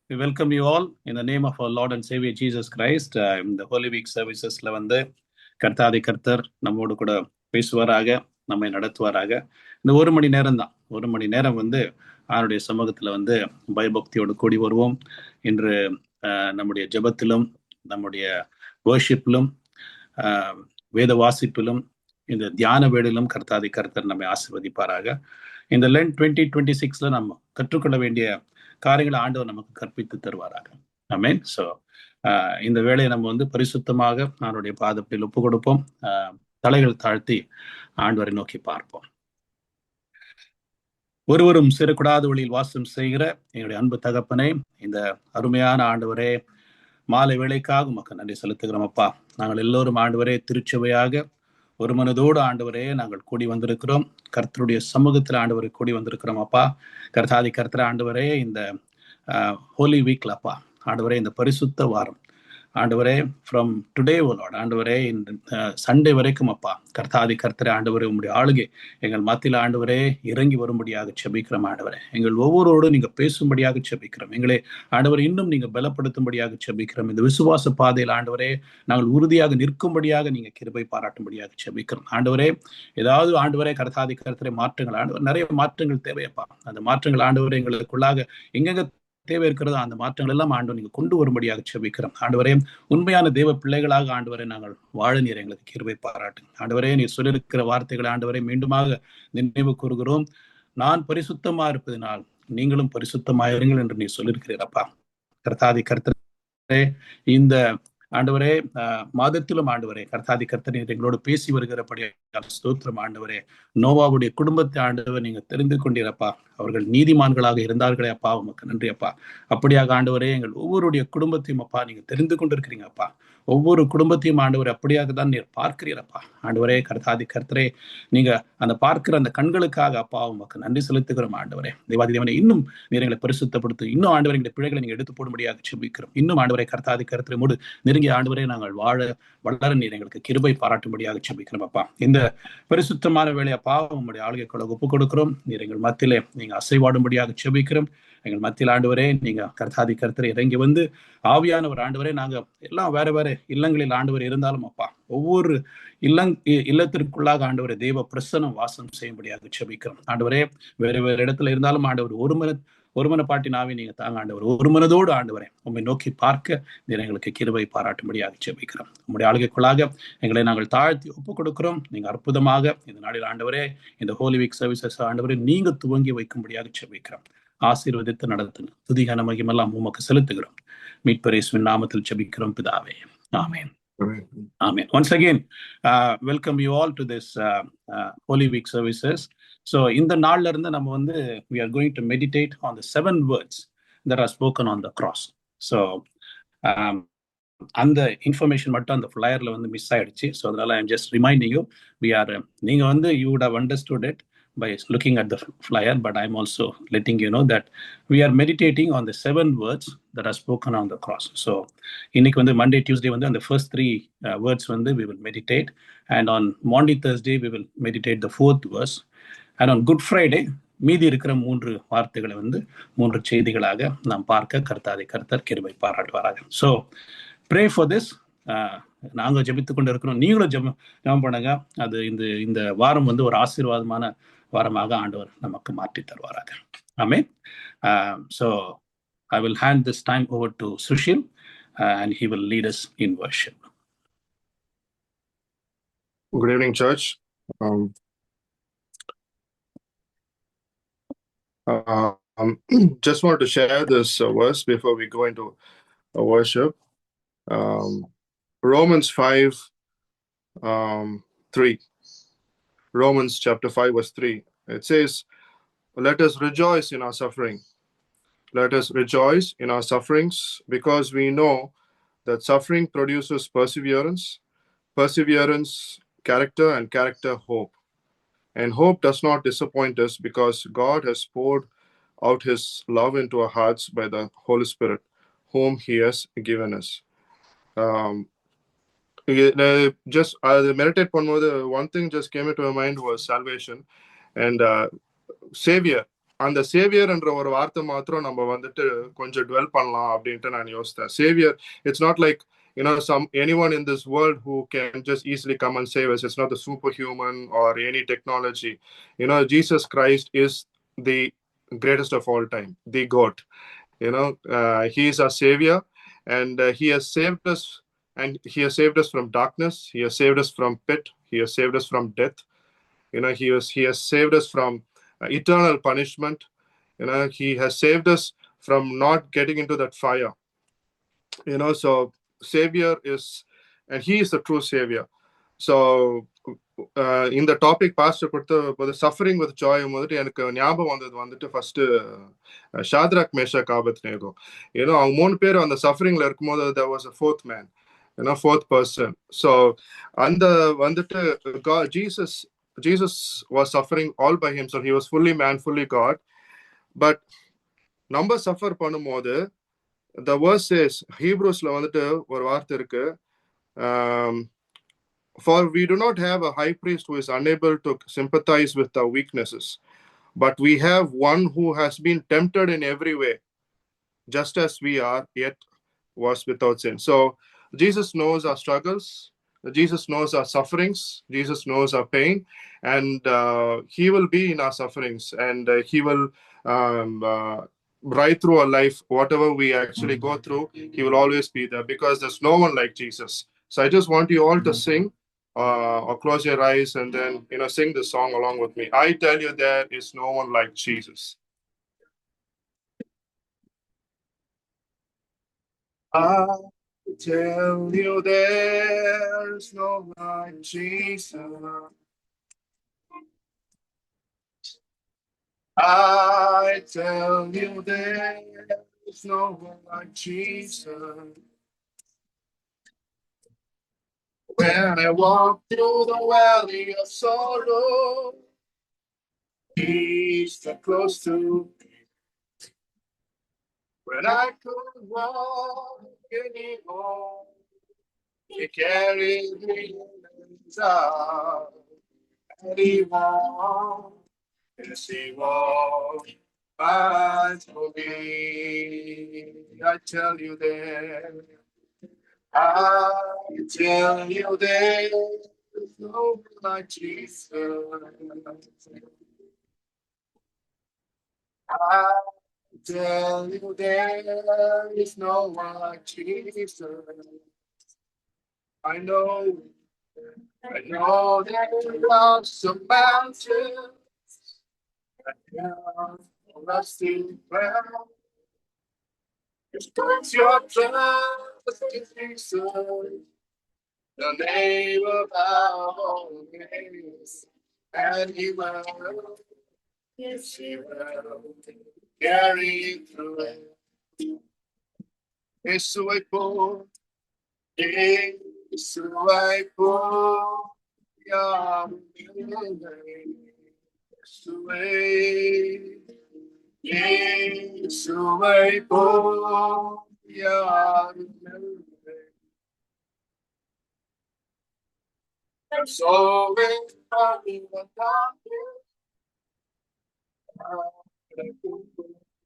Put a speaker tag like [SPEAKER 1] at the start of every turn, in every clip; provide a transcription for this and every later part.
[SPEAKER 1] We welcome you all in the name of our Lord and Savior Jesus Christ. இந்த Holy Week servicesல வந்து கர்த்தாதி கர்த்தர் நம்மோடு கூட பேசுவாராக, நம்மை நடத்துவாராக. இந்த 1 மணி நேரம் தான், 1 மணி நேரம் வந்து அவருடைய சமூகத்துல வந்து பயபக்தியோடு கூடி வருவோம். இன்று நம்முடைய ஜெபத்திலும் நம்முடைய வேர்ஷிப்பிலும் வேத வாசிப்பிலும் இந்த தியான வேடிலும் கர்த்தாதி கர்த்தர் நம்மை ஆசீர்வதிப்பாராக. இந்த லென்ட் 2026ல நம்ம கற்றுக்கொள்ள வேண்டிய காரியங்களை ஆண்டவர் நமக்கு கற்பித்து தருவாராக. ஆமென். ஸோ இந்த வேலையை நம்ம வந்து பரிசுத்தமாக அவருடைய பாதத்தில் ஒப்பு கொடுப்போம். தலைகள் தாழ்த்தி ஆண்டவரை நோக்கி பார்ப்போம். ஒருவரும் சிறக்கூடாத வழியில் வாசம் செய்கிற எங்களுடைய அன்பு தகப்பனே, இந்த அருமையான ஆண்டவரே, மாலை வேளைக்காக உமக்கு நன்றி செலுத்துகிறோம் அப்பா. நாங்கள் எல்லோரும் ஆண்டவரே திருச்சபையாக ஒரு மனதோடு ஆண்டவரே நாங்கள் கூடி வந்திருக்கிறோம். கர்த்தருடைய சமூகத்தில் ஆண்டவரை கூடி வந்திருக்கிறோம் அப்பா. கர்த்தாதி கர்த்தர் ஆண்டவரே, இந்த ஹோலி வீக்ல அப்பா ஆண்டவரே, இந்த பரிசுத்த வாரம் ஆண்டவரே, ஃப்ரம் டுடே ஓ லார்ட் ஆண்டவரே, இந்த சண்டே வரைக்கும் அப்பா கர்த்தாதி கர்த்தரே ஆண்டவரே, உங்களுடைய ஆளுகை எங்கள் மத்தியில் ஆண்டவரே இறங்கி வரும்படியாக செபிக்கிறோம் ஆண்டவரே. எங்கள் ஒவ்வொருவரோடு நீங்க பேசும்படியாக செபிக்கிறோம். எங்களை ஆண்டவரை இன்னும் நீங்க பலப்படுத்தும்படியாக செபிக்கிறோம். இந்த விசுவாச பாதையில் ஆண்டவரே நாங்கள் உறுதியாக நிற்கும்படியாக நீங்க கிருபை பாராட்டும்படியாக செபிக்கிறோம் ஆண்டவரே. ஏதாவது ஆண்டவரே கர்த்தாதி கர்த்தரே மாற்றங்கள் ஆண்டவர், நிறைய மாற்றங்கள் தேவையப்பா. அந்த மாற்றங்கள் ஆண்டவரே எங்களுக்குள்ளாக எங்கெங்க தேவை இருக்கிறதோ அந்த மாற்றங்கள் எல்லாம் ஆண்டவர் நீங்க கொண்டு வரும்படியாக செபிக்கிறோம் ஆண்டவரே. உண்மையான தேவ பிள்ளைகளாக ஆண்டவரை நாங்கள் வாழ நீர் எங்களுக்கு கிருபை பாராட்டுங்க ஆண்டவரே. நீர் சொல்லியிருக்கிற வார்த்தைகளை ஆண்டவரை மீண்டுமாக நினைவு கூறுகிறோம். நான் பரிசுத்தமா இருப்பதனால் நீங்களும் பரிசுத்தமாயிருங்கள் என்று நீ சொல்லியிருக்கிறீரப்பா. கர்த்தாதி கர்த்தரே, இந்த ஆண்டவரே மாதத்திலும் ஆண்டவரே கர்த்தாதி கர்த்தர் எங்களோடு பேசி வருகிறபடியாக ஸ்தோத்திரம் ஆண்டவரே. நோவாவுடைய குடும்பத்தை ஆண்டவர் நீங்க தெரிந்து கொண்டீரப்பா. அவர்கள் நீதிமான்களாக இருந்தார்களே அப்பா, உமக்கு நன்றி அப்பா. அப்படியாக ஆண்டவரே எங்கள் ஒவ்வொருடைய குடும்பத்தையும் அப்பா நீங்க தெரிந்து கொண்டிருக்கிறீங்க அப்பா. ஒவ்வொரு குடும்பத்தையும் ஆண்டவரே அப்படியாக தான் நீர் பார்க்கிறீரப்பா ஆண்டவரே. கர்த்தாதி கர்த்தரே, நீங்க அந்த பார்க்கிற அந்த கண்களுக்காக அப்பா உமக்கு நன்றி செலுத்துகிறோம் ஆண்டவரே. தேவாதி தேவனை இன்னும் நீர் எங்களை பரிசுத்தப்படுத்தும். இன்னும் ஆண்டவரை எங்களுடைய பிழைகளை நீங்க எடுத்து போடும்படியாக செபிக்கிறோம். இன்னும் ஆண்டவரை கர்த்தாதி கர்த்தரை மூடு நெருங்கிய ஆண்டவரே நாங்கள் வளர நீர் எங்களுக்கு கிருபை பாராட்டும்படியாக செபிக்கிறோம் அப்பா. இந்த பரிசுத்தமான வேலையை அப்பா உங்களுடைய ஆளுகைக்குள்ள ஒப்பு கொடுக்கிறோம். நீர் எங்கள் மத்தியிலே நீங்க அசைவாடும்படியாக செபிக்கிறோம். எங்கள் மத்தியில் ஆண்டவரே நீங்க கர்த்தாதி கர்த்தரை இறங்கி வந்து ஆவியானவர் ஆண்டவரே, நாங்க எல்லாம் வேற வேற இல்லங்களில் ஆண்டவர் இருந்தாலும் அப்பா ஒவ்வொரு இல்லத்திற்குள்ளாக ஆண்டவரை தேவ பிரசனம் வாசம் செய்யும்படியாக செபிக்கிறோம் ஆண்டவரே. வேற வேற இடத்துல இருந்தாலும் ஆண்டவர் ஒருமனப்பாட்டி நாவி நீங்க தாங்க ஆண்டவர். ஒரு மனதோடு ஆண்டவரை உண்மை நோக்கி பார்க்க நீர் எங்களுக்கு கிருபை பாராட்டும்படியாக செபிக்கிறோம். உங்களுடைய ஆளுகைக்குள்ளாக எங்களை நாங்கள் தாழ்த்தி ஒப்பு கொடுக்கிறோம். நீங்க அற்புதமாக இந்த நாளில் ஆண்டவரே இந்த ஹோலி வீக் சர்வீசஸ் ஆண்டவரை நீங்க துவங்கி வைக்கும்படியாக செபிக்கிறோம். ஆசீர்வதித்து நடத்துங்க. துதிகான மகிமெல்லாம் உமக்கு செலுத்துகிறோம். மீட்பர் இயேசுவின் நாமத்தில் ஜெபிக்கிறோம் பிதாவே. ஆமென். Amen. Once again, welcome you all to this Holy Week services. So, in the நாள்ல இருந்து நம்ம வந்து we are going to meditate on the 7 words that are spoken on the cross. So, அந்த இன்ஃபர்மேஷன் மட்டும் அந்த ஃபிளையர்ல வந்து மிஸ் ஆயிடுச்சு. So அதனால ஐம் ஜஸ்ட் ரிமைண்டிங் யூ, நீங்க வந்து you would have understood it by looking at the flyer, but I'm also letting you know that we are meditating on the 7 words that are spoken on the cross. So இன்னைக்கு வந்து Monday, Tuesday வந்து அந்த first 3 words வந்து we will meditate, and on Monday, Thursday we will meditate the 4th verse, and on Good Friday மீதி இருக்கிற 3 வார்த்தைகளை வந்து 3 செய்திகளாக நாம் பார்க்க கர்த்தாதி கர்த்தர் கிருபை பாராட்டுவாராக. So pray for this. நாங்க ஜெபித்து கொண்டு இருக்கிறோம், நீங்களும் ஜெபம் பண்ணுங்க. அது இந்த வாரம் வந்து ஒரு ஆசீர்வாதமான வாரமாக ஆண்டவர் நமக்கு மாற்றி தருவாராக. ஆமென். So I will hand this time over to Sushil, and he will lead us in worship.
[SPEAKER 2] Good evening, church. Just wanted to share this verse before we go into worship. Romans 5:3. Romans chapter 5 verse 3. It says, "Let us rejoice in our suffering. Let us rejoice in our sufferings, because we know that suffering produces perseverance, perseverance character, and character hope. And hope does not disappoint us, because God has poured out his love into our hearts by the Holy Spirit, whom he has given us." Just meditate பண்ணும்போது one thing just came into my mind was salvation and savior. அந்த சேவியர்ன்ற ஒரு வார்த்தை மாத்திரம் நம்ம வந்துட்டு கொஞ்சம் twelve பண்ணலாம் அப்படின்ட்டு நான் யோசித்தேன். Xavier, it's not like anyone in this world who can just easily come and save us. It's not the superhuman or any technology. Jesus Christ is the greatest of all time, the God. He is our savior, and he has saved us, and he has saved us from darkness. He has saved us from pit. He has saved us from death. He has saved us from eternal punishment. He has saved us from not getting into that fire. So savior is, and he is the true savior. So இந்த topic pastor கொடுத்த suffering with Joy வந்துட்டு எனக்கு ஞாபகம் வந்தது வந்துட்டு first Shadrach Meshach ஆபத்நேகோ. அவங்க 3 பேர் அந்த சஃபரிங்ல இருக்கும்போது there was a fourth man, fourth person. So அந்த வந்துட்டு Jesus was suffering all by himself. He was fully man, fully God. But நம்ம சஃபர் பண்ணும்போது the verse says, ஹீப்ரூஸ்ல வந்துட்டு ஒரு வார்த்தை இருக்கு, for we do not have a high priest who is unable to sympathize with our weaknesses, but we have one who has been tempted in every way, just as we are, yet was without sin. So Jesus knows our struggles. Jesus knows our sufferings. Jesus knows our pain, and he will be in our sufferings, and he will right through our life, whatever we actually go through, he will always be there, because there's no one like Jesus. So I just want you all to sing or close your eyes and then sing this song along with me. I tell you, there is no one like Jesus. I tell you, there's no one like Jesus. I tell you, there's no one like Jesus. When I walk through the valley of sorrow, he's so close to me. When I couldn't walk anymore, he carried me in his arms, and he walked, yes, he walked by for me. I tell you, there, I tell you, there's no one like Jesus. I tell you, there is no one like Jesus. I know that you love some mountains, and rusting ground. Just put your trust in Jesus, the name of our names, and he will, yes, he will carry you through it. Yesu aipo, Yesu aipo, Yesu aipo, so when coming about you, Yesu aipo,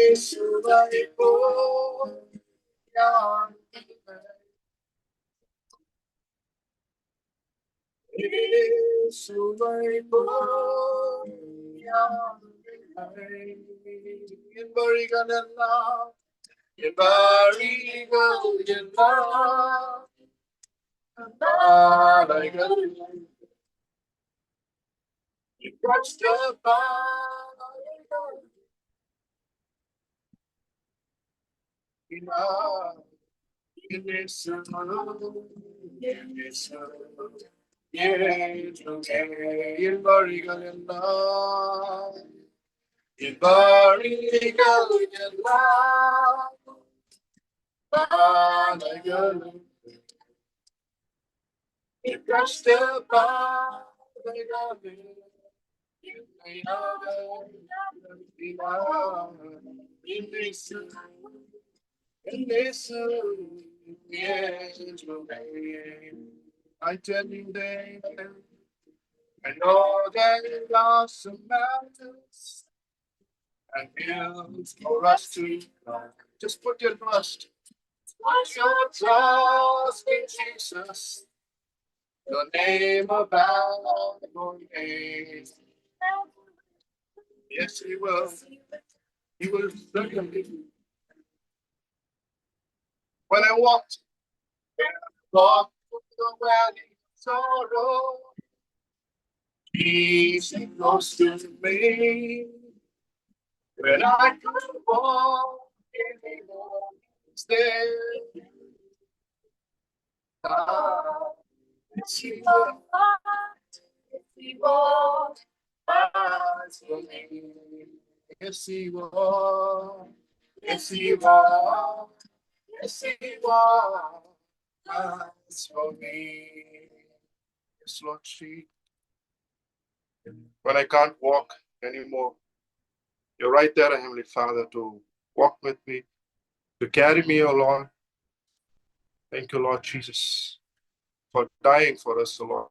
[SPEAKER 2] Yesu aipo, Yesu aipo, என் வழிகள் எல்லாம், என் வழிகள் எல்லாம், நாளைகள் you touched the fire. In this in in barrigal Balayalu, it touched the Balayalu, in this, yes, I tell you that I know that lost some mountains and hills for us to climb. Just put your trust. Put your trust in Jesus, the name above your name. Yes, He will. He will certainly. When I walked through the valley of sorrow, peace is close to me. When I could walk anymore, there. Yes, He will. For me. Yes, He will. Yes, He will. Yes, He will. For me. Yes, Lord Jesus. When I can't walk anymore, you're right there, Heavenly Father, to walk with me, to carry me, O Lord. Thank you, Lord Jesus, for dying for us, O Lord.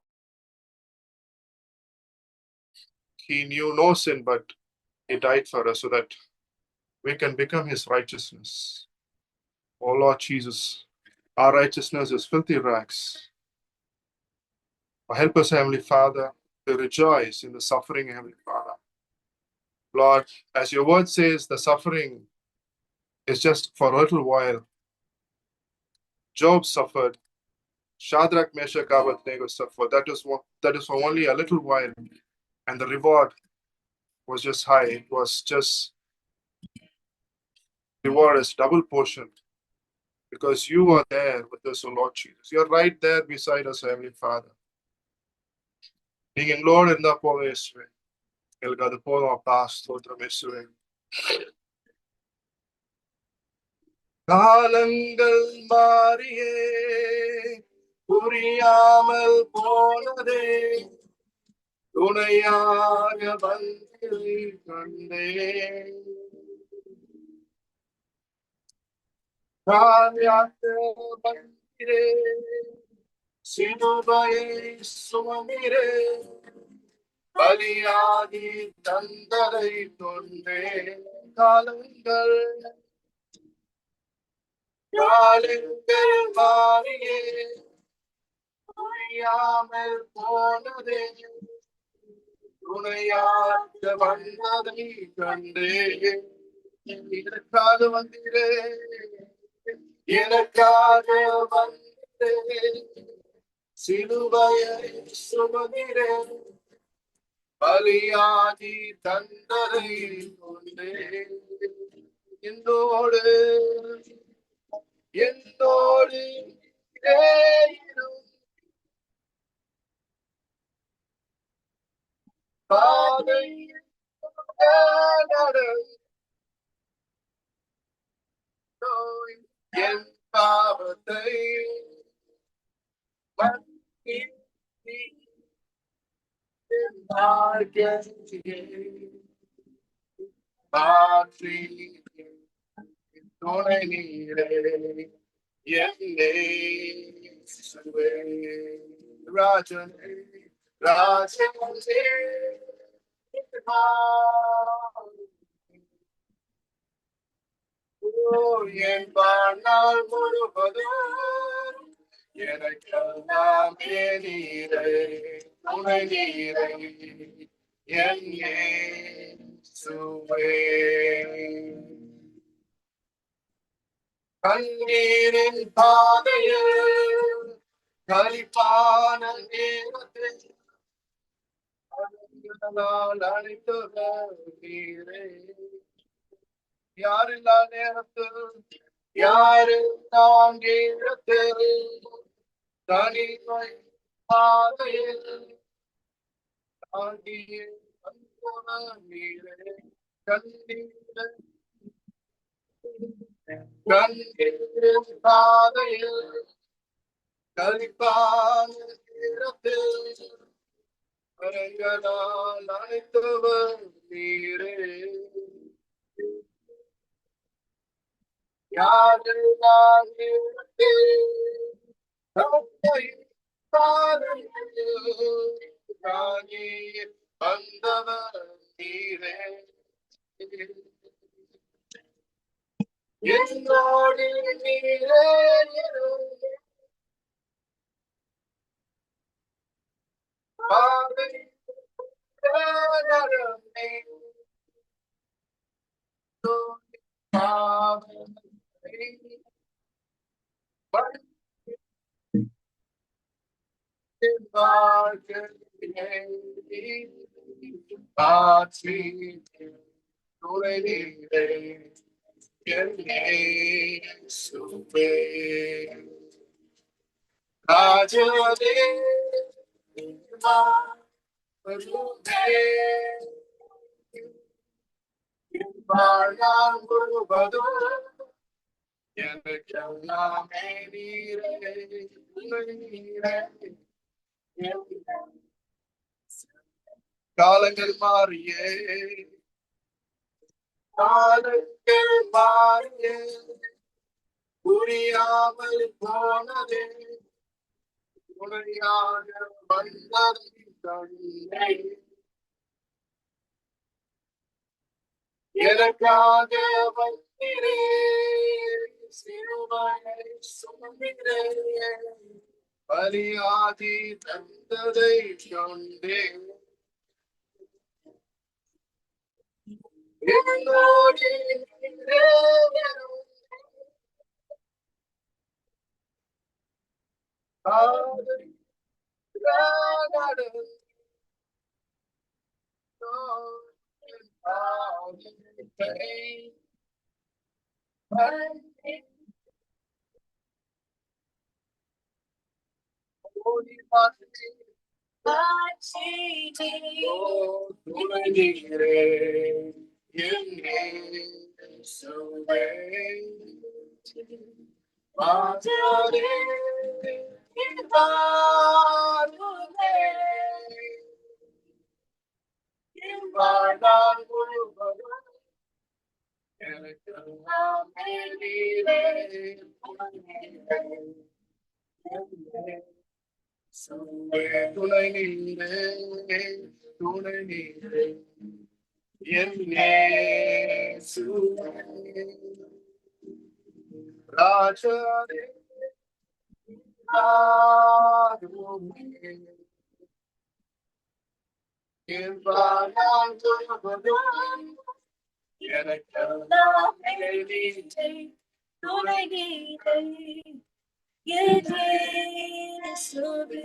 [SPEAKER 2] He knew no sin, but He died for us so that we can become His righteousness. O Lord Jesus, our righteousness is filthy rags. Help us, Heavenly Father, to rejoice in the suffering, Heavenly Father. Lord, as your word says, the suffering is just for a little while. Job suffered. Shadrach, Meshach, Abednego suffered. That is for only a little while. And the reward was just high. It was just, reward is double portion. Because you are there with us, O Lord Jesus. You're right there beside us, Heavenly Father. நீங்களோடு இருந்தா போதும் இயேசுவே. எங்களுக்கு அது போதும் அப்பா, ஸ்தோத்திரம் இயேசுவே. காலங்கள் மாறியே புரியாமல் போனதே, துணையாக வந்து கண்டே. காரியாக்க வந்தீரே, சிலுவையை சுமந்தீரே, பலியாகி தந்தரை கொண்டே. காலங்கள் மாறியே புரியாமல் போனதே, துணையாக வந்ததை கண்டே. எனக்காக வந்தீரே, எனக்காக வந்தீரே, சிலுவையை சுமந்தீரே, பலியாகி தந்தரை கொண்டே. என்னோடு பாதை என் பாவத்தை மாற்றி துணை நீரே, என்னே ராஜனே, ராஜனே. என் வாழ்நாள் முழுவதும் எனக்கெல்லாமே நீரே, துணை நீரே, என் இயேசுவே. கண்ணீரின் பாதையில் கலிப்பான நேரத்தில் அழைத்தவர் நீரே. யாரில்லா நேரத்தில், யாரில்லா நேரத்தில், தனிமை பாதையில் நீரே, கண்ணீரின் பாதையில் கலிப்பான நேரத்தில் கரங்களால் அழைத்தவர் நீரே. யாரெல்லாம் வந்தவர் நீரே. என்னோடு நீரே பாதை நடந்தே. எனக்கெல்லாமே நீரே நீரே. காலங்கள் மாறியே காலங்கள் மாறியே புரியாமல் போனதே துணையாக வந்ததை கண்டே. எனக்காக வந்திரே சிறுமையை சுமந்திரே பலியாதி தந்ததை கொண்டே. என்னோடு நீரே பாதை நடந்தே. துணை நீரே துணை நீரே என் இயேசுவே. ராஜாவே ஆருமே என் வாழ்நாள் முழுவதும் எனக்கெல்லாமே நீரே
[SPEAKER 3] துணை நீரே என் இயேசுவே.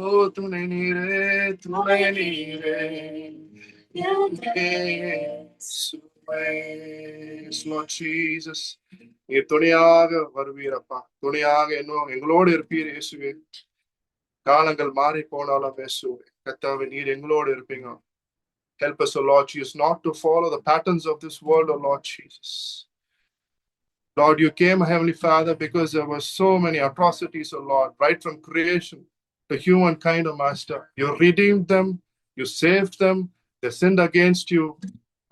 [SPEAKER 2] ஓ துணை நீரே துணை நீரே என் இயேசுவே. Lord Jesus, நீர் துணையாக வருவீரப்பா, துணையாக இன்னும் எங்களோடு இருப்பீர் இயேசுவே. காலங்கள் மாறி போனாலும் இயேசுவே கர்த்தாவே நீர் எங்களோடு இருப்பீங்க. Help us, O Lord Jesus, not to follow the patterns of this world, O Lord Jesus. Lord, you came, Heavenly Father, because there were so many atrocities, O Lord, right from creation to humankind, O Master. You redeemed them, you saved them, they sinned against you,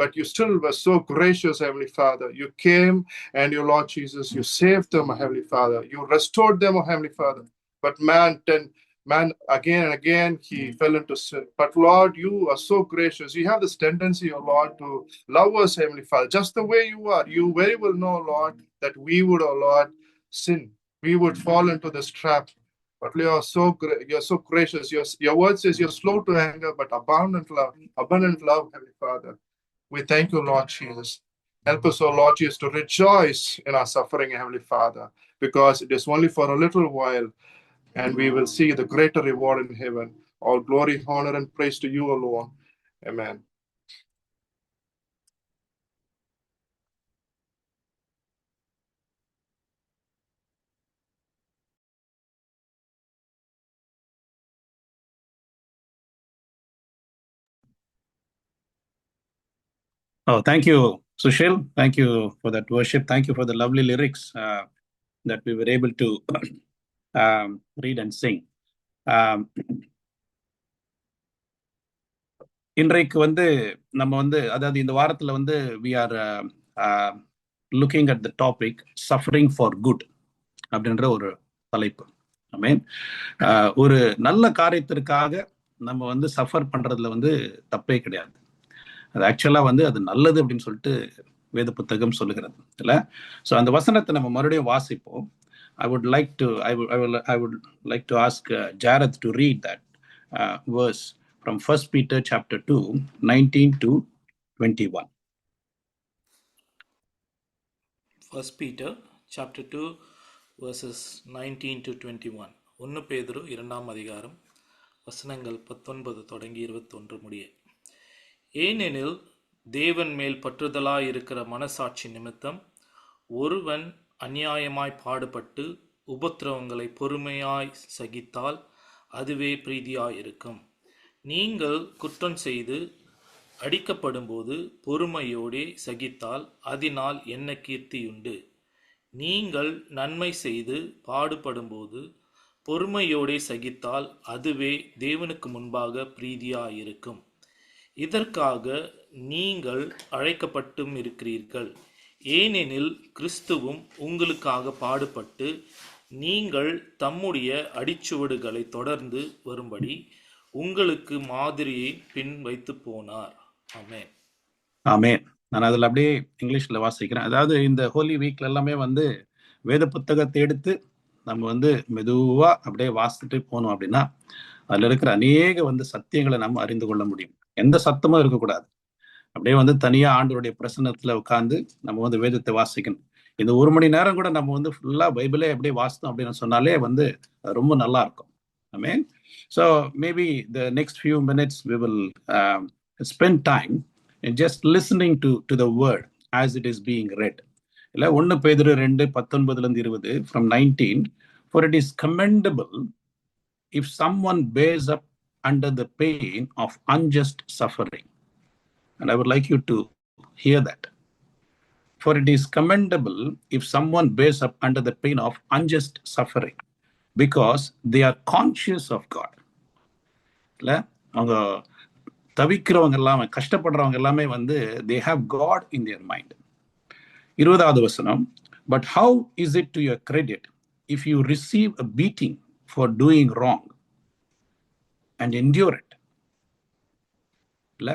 [SPEAKER 2] but you still were so gracious, Heavenly Father. You came and you, Lord Jesus, you saved them, Heavenly Father. You restored them, Heavenly Father. But man again and again he fell into sin. But Lord, you are so gracious. You have this tendency, O Lord, to love us, Heavenly Father, just the way you are. You very well know, Lord, that we would, O Lord, sin. We would fall into this trap. But you're so gracious. Your word says you're slow to anger, but abundant love, Heavenly Father. We thank you, Lord Jesus. Help us, O Lord Jesus, to rejoice in our suffering, Heavenly Father, because it is only for a little while, and we will see the greater reward in heaven. All glory, honor, and praise to you alone. Amen.
[SPEAKER 1] Oh, thank you, Sushil. Thank you for that worship. Thank you for the lovely lyrics that we were able to read and sing. இன்றைக்கு வந்து நம்ம வந்து அதாவது இந்த வாரத்துல வந்து we are looking at the topic suffering for good அப்படின்ற ஒரு தலைப்பு. I mean, ஒரு நல்ல காரியத்திற்காக நம்ம வந்து சஃபர் பண்றதுல வந்து தப்பே கிடையாது. அது ஆக்சுவலா வந்து அது நல்லது அப்படின்னு சொல்லிட்டு வேத புத்தகம் சொல்லுகிறது இல்ல. ஸோ அந்த வசனத்தை நம்ம மறுபடியும் வாசிப்போம். I would like to ask Jareth to read that verse from 1 Peter chapter 2, 19 to 21.
[SPEAKER 4] 1 Peter chapter 2 verses 19 to 21. 1 பேதுரு 2ஆம் அதிகாரம் வசனங்கள் 19 தொடங்கி 21 முடிய. ஏனெனில் தேவன் மேல் பற்றுதலாயிருக்கிற மனசாட்சி நிமித்தம் ஒருவன் அநியாயமாய் பாடுபட்டு உபத்திரவங்களை பொறுமையாய் சகித்தால் அதுவே பிரீதியாயிருக்கும். நீங்கள் குற்றம் செய்து அடிக்கப்படும்போது பொறுமையோடே சகித்தால் அதனால் என்ன கீர்த்தியுண்டு? நீங்கள் நன்மை செய்து பாடுபடும்போது பொறுமையோடே சகித்தால் அதுவே தேவனுக்கு முன்பாக பிரீதியாயிருக்கும். இதற்காக நீங்கள் அழைக்கப்பட்டும் இருக்கிறீர்கள். ஏனெனில் கிறிஸ்துவும் உங்களுக்காக பாடுபட்டு நீங்கள் தம்முடைய அடிச்சுவடுகளை தொடர்ந்து வரும்படி உங்களுக்கு மாதிரியை பின் வைத்து போனார். ஆமென்.
[SPEAKER 1] ஆமென். நான் அதில் அப்படியே இங்கிலீஷ்ல வாசிக்கிறேன். அதாவது இந்த ஹோலி வீக்ல எல்லாமே வந்து வேத புத்தகத்தை எடுத்து நம்ம வந்து மெதுவா அப்படியே வாசித்துட்டு போனோம் அப்படின்னா அதுல இருக்கிற அநேக வந்து சத்தியங்களை நம்ம அறிந்து கொள்ள முடியும். எந்த சத்தமும் இருக்கக்கூடாது. அப்படியே வந்து தனியா ஆண்டவருடைய பிரசன்னத்துல உட்கார்ந்து நம்ம வந்து வேதத்தை வாசிக்கணும். இந்த 1 மணி நேரம் கூட நம்ம வந்து ஃபுல்லா பைபிளே அப்படியே வாசித்தோம் அப்படின்னு சொன்னாலே வந்து ரொம்ப நல்லா இருக்கும். ஆமென். So maybe the next few minutes we will spend time in just listening to the word as it is being read. இல்ல 1 பேதுரு 2:19-20 from 19, for it is commendable if someone bears up under the pain of unjust suffering. And I would like you to hear that. For it is commendable if someone bears up under the pain of unjust suffering, because they are conscious of God. இல்ல அவங்க தவிக்கிறவங்க எல்லாமே கஷ்டப்படுறவங்க எல்லாமே வந்து they have God in their mind. 20வது வசனம், but how is it to your credit if you receive a beating for doing wrong and endure it? இல்ல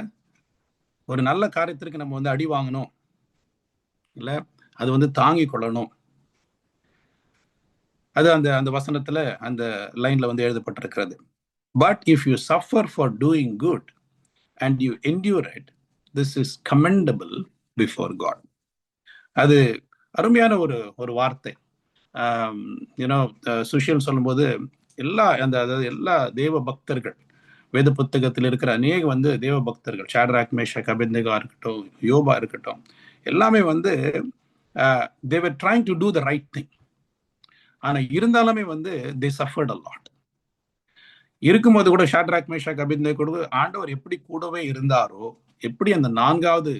[SPEAKER 1] ஒரு நல்ல காரியத்திற்கு நம்ம வந்து அடி வாங்கணும் இல்ல அது வந்து தாங்கி கொள்ளணும். அது அந்த வசனத்துல அந்த லைன்ல வந்து எழுதப்பட்டிருக்கிறது. But if you suffer for doing good and you endure it, this is commendable before God. அது அருமையான ஒரு வார்த்தை. சுஷியல் சொல்லும்போது எல்லா தேவ பக்தர்கள் வேத புத்தகத்தில் இருக்கிற அநேக வந்து தேவ பக்தர்கள், ஷாட்ராக், மேஷாக், அபேத்நேகோ இருக்கட்டும், யோபா இருக்கட்டும், எல்லாமே வந்து they were trying to do the right thing. ஆனா இருந்தாலுமே வந்து they suffered a lot. இருக்கும்போது கூட ஷாட்ராக், மேஷாக், அபேத்நேகோ ஆண்டவர் எப்படி கூடவே இருந்தாரோ, எப்படி அந்த 4வது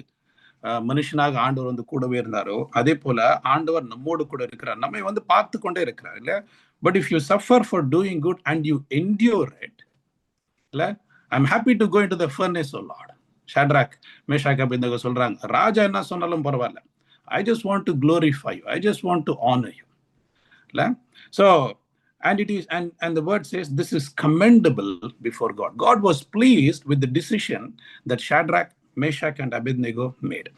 [SPEAKER 1] மனுஷனாக ஆண்டவர் வந்து கூடவே இருந்தாரோ, அதே போல ஆண்டவர் நம்மோடு கூட இருக்கிறார், நம்மை வந்து பார்த்து கொண்டே இருக்கிறார் இல்ல. But if you suffer for doing good and you endure it, இல்ல, I'm happy to go into the furnace O Lord. Shadrach, Meshach, Abednego சொல்றாங்க, ராஜா என்ன சொன்னாலும் பரவாயில்ல, I just want to glorify you, I just want to honour you, இல்ல. So and it is and the word says this is commendable before God. God was pleased with the decision that Shadrach, Meshach and Abednego made.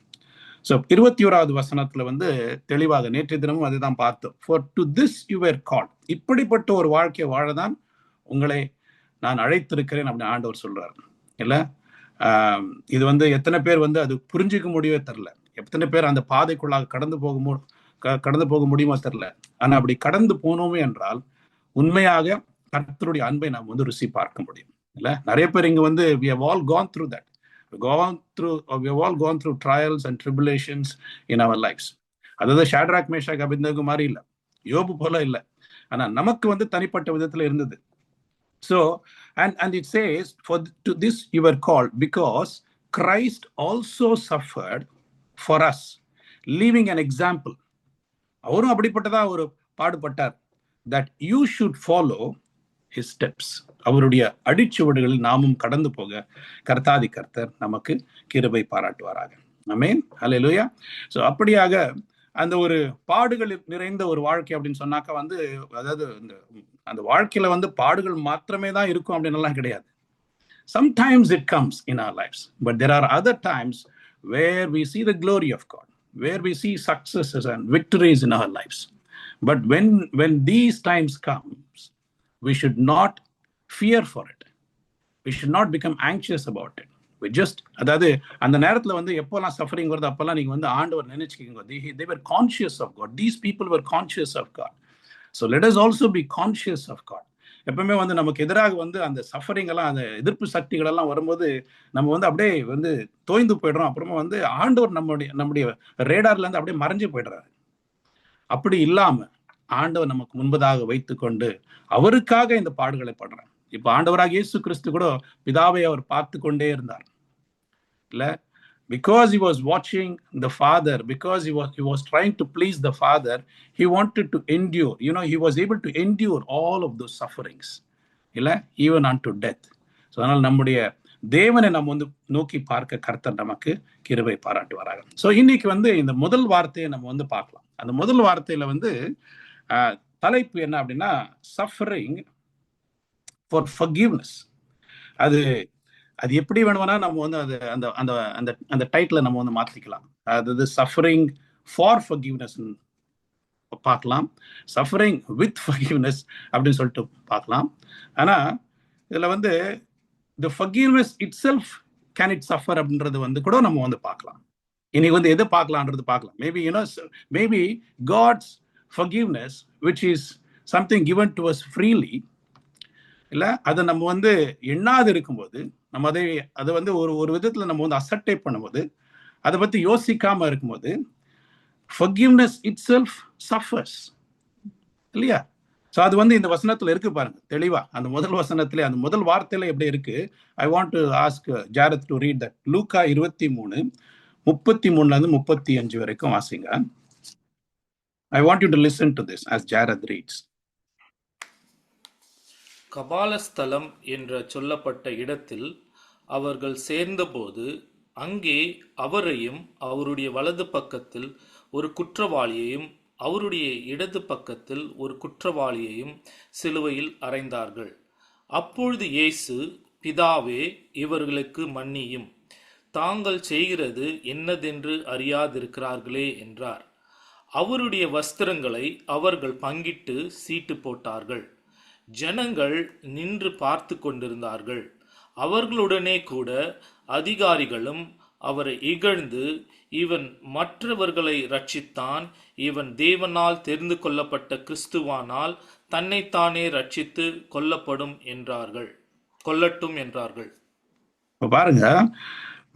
[SPEAKER 1] So 21வது வசனத்துல வந்து தெளிவாக நேற்றைய தினமும் அதுதான் பார்த்தோம். For to this you were called. இப்படிப்பட்ட ஒரு வாழ்க்கையை வாழதான் உங்களை நான் அழைத்திருக்கிறேன் அப்படின்னு ஆண்டவர் சொல்றாரு இல்ல. இது வந்து எத்தனை பேர் வந்து அது புரிஞ்சிக்க முடியவே தெரியல, எத்தனை பேர் அந்த பாதைக்குள்ளாக கடந்து போக முடியுமா தெரியல. ஆனா அப்படி கடந்து போனோமே என்றால் உண்மையாக கர்த்தருடைய அன்பை நாம் வந்து ருசி பார்க்க முடியும் இல்ல. நிறைய பேர் இங்க வந்து we have all gone through that. we have all gone through trials and tribulations in our lives. அதாவது ஷாட்ராக், மேஷாக், அபேத்நேகோ மாதிரி இல்ல, யோபு போல இல்ல, ஆனா நமக்கு வந்து தனிப்பட்ட விதத்துல இருந்தது. So and it says for to this you were called because Christ also suffered for us, leaving an example. அவரும் அப்படிப்பட்டதா ஒரு பாடுபட்டார். That you should follow his steps. அவருடைய அடிச்சுவடுகளில் நாமும் கடந்து போக கர்த்தாதி கர்த்தர் நமக்கு கிருபை பாராட்டுவாராக. ஆமென், ஹல்லேலூயா. ஸோ அப்படியாக அந்த ஒரு பாடுகள் நிறைந்த ஒரு வாழ்க்கை அப்படின்னு சொன்னாக்கா வந்து, அதாவது அந்த வாழ்க்கையில வந்து பாடுகள் மாத்திரமே தான் இருக்கும் அப்படின்னு எல்லாம் கிடையாது. Sometimes it comes in our lives, but there are other times where we see the glory of God, where we see successes and victories in our lives. But when these times comes, we should not fear for it. We should not become anxious about it. We just, அதாவது அந்த நேரத்துல வந்து எப்போல்லாம் suffering வருது அப்பெல்லாம் நீங்க வந்து ஆண்டவர் நினைச்சுக்கீங்க. They were conscious of God. These people were conscious of God. So let us also be conscious of God. எப்பவுமே வந்து நமக்கு எதிராக வந்து அந்த சஃபரிங் எல்லாம், அந்த எதிர்ப்பு சக்திகள் எல்லாம் வரும்போது நம்ம வந்து அப்படியே வந்து தோய்ந்து போயிடுறோம். அப்புறமா வந்து ஆண்டவர் நம்முடைய ரேடார்ல இருந்து அப்படியே மறைஞ்சு போயிடுறாரு. அப்படி இல்லாம ஆண்டவர் நமக்கு முன்பதாக வைத்துக்கொண்டு அவருக்காக இந்த பாடுகளை படுறார். இப்ப ஆண்டவராக இயேசு கிறிஸ்து கூட பிதாவை அவர் பார்த்து கொண்டே இருந்தார் இல்ல, because he was watching the Father, because he was trying to please the Father, he wanted to endure. He was able to endure all of those sufferings, even unto death. So அதனால் நம்முடைய தேவனை நம்ம வந்து நோக்கி பார்க்க கர்த்தர் நமக்கு கிருபை பாராட்டுவாராக. ஸோ இன்னைக்கு வந்து இந்த முதல் வார்த்தையை நம்ம வந்து பார்க்கலாம். அந்த முதல் வார்த்தையில வந்து தலைப்பு என்ன அப்படின்னா, சஃபரிங் ஃபார் ஃபர்கிவ்னஸ். அது எப்படி வேணும்னா நம்ம வந்து அது அந்த அந்த அந்த அந்த டைட்டிலை நம்ம வந்து மாற்றிக்கலாம். அதாவது சஃபரிங் ஃபார் ஃபர்கிவ்னஸ் பார்க்கலாம், சஃபரிங் வித் ஃபர்கிவ்னஸ் அப்படின்னு சொல்லிட்டு பார்க்கலாம். ஆனால் இதில் வந்து the forgiveness itself, can it suffer அப்படின்றது வந்து கூட நம்ம வந்து பார்க்கலாம். இன்னைக்கு வந்து எது பார்க்கலான்றது பார்க்கலாம். maybe God's forgiveness, which is something given to us freely, இல்லை அதை நம்ம வந்து எண்ணாது இருக்கும்போது, நம்ம அதை வந்து ஒரு விதத்தில் நம்ம வந்து அசட்டை பண்ணும்போது, அதை பற்றி யோசிக்காம இருக்கும்போது, forgiveness itself suffers இல்லையா? ஸோ அது வந்து இந்த வசனத்தில் இருக்கு பாருங்க தெளிவா. அந்த முதல் வசனத்திலே, அந்த முதல் வார்த்தையில எப்படி இருக்கு? I want to ask Jared to read that. லூக்கா 23:33 வரைக்கும் வாசிங்க. I want you to listen to this as Jared reads.
[SPEAKER 4] கபாலஸ்தலம் என்ற சொல்லப்பட்ட இடத்தில் அவர்கள் சேர்ந்தபோது, அங்கே அவரையும் அவருடைய வலது பக்கத்தில் ஒரு குற்றவாளியையும் அவருடைய இடது பக்கத்தில் ஒரு குற்றவாளியையும் சிலுவையில் அறைந்தார்கள். அப்பொழுது இயேசு, பிதாவே, இவர்களுக்கு மன்னியும், தாங்கள் செய்கிறது என்னதென்று அறியாதிருக்கிறார்களே என்றார். அவருடைய வஸ்திரங்களை அவர்கள் பங்கிட்டு சீட்டு போட்டார்கள். ஜனங்கள் நின்று பார்த்து கொண்டிருந்தார்கள். அவர்களுடனே கூட அதிகாரிகளும் அவரை இகழ்ந்து, இவன் மற்றவர்களை ரட்சித்தான், இவன் தேவனால் தெரிந்து கொள்ளப்பட்ட கிறிஸ்துவானால் தன்னைத்தானே ரட்சித்து கொல்லட்டும் என்றார்கள்.
[SPEAKER 1] பாருங்க,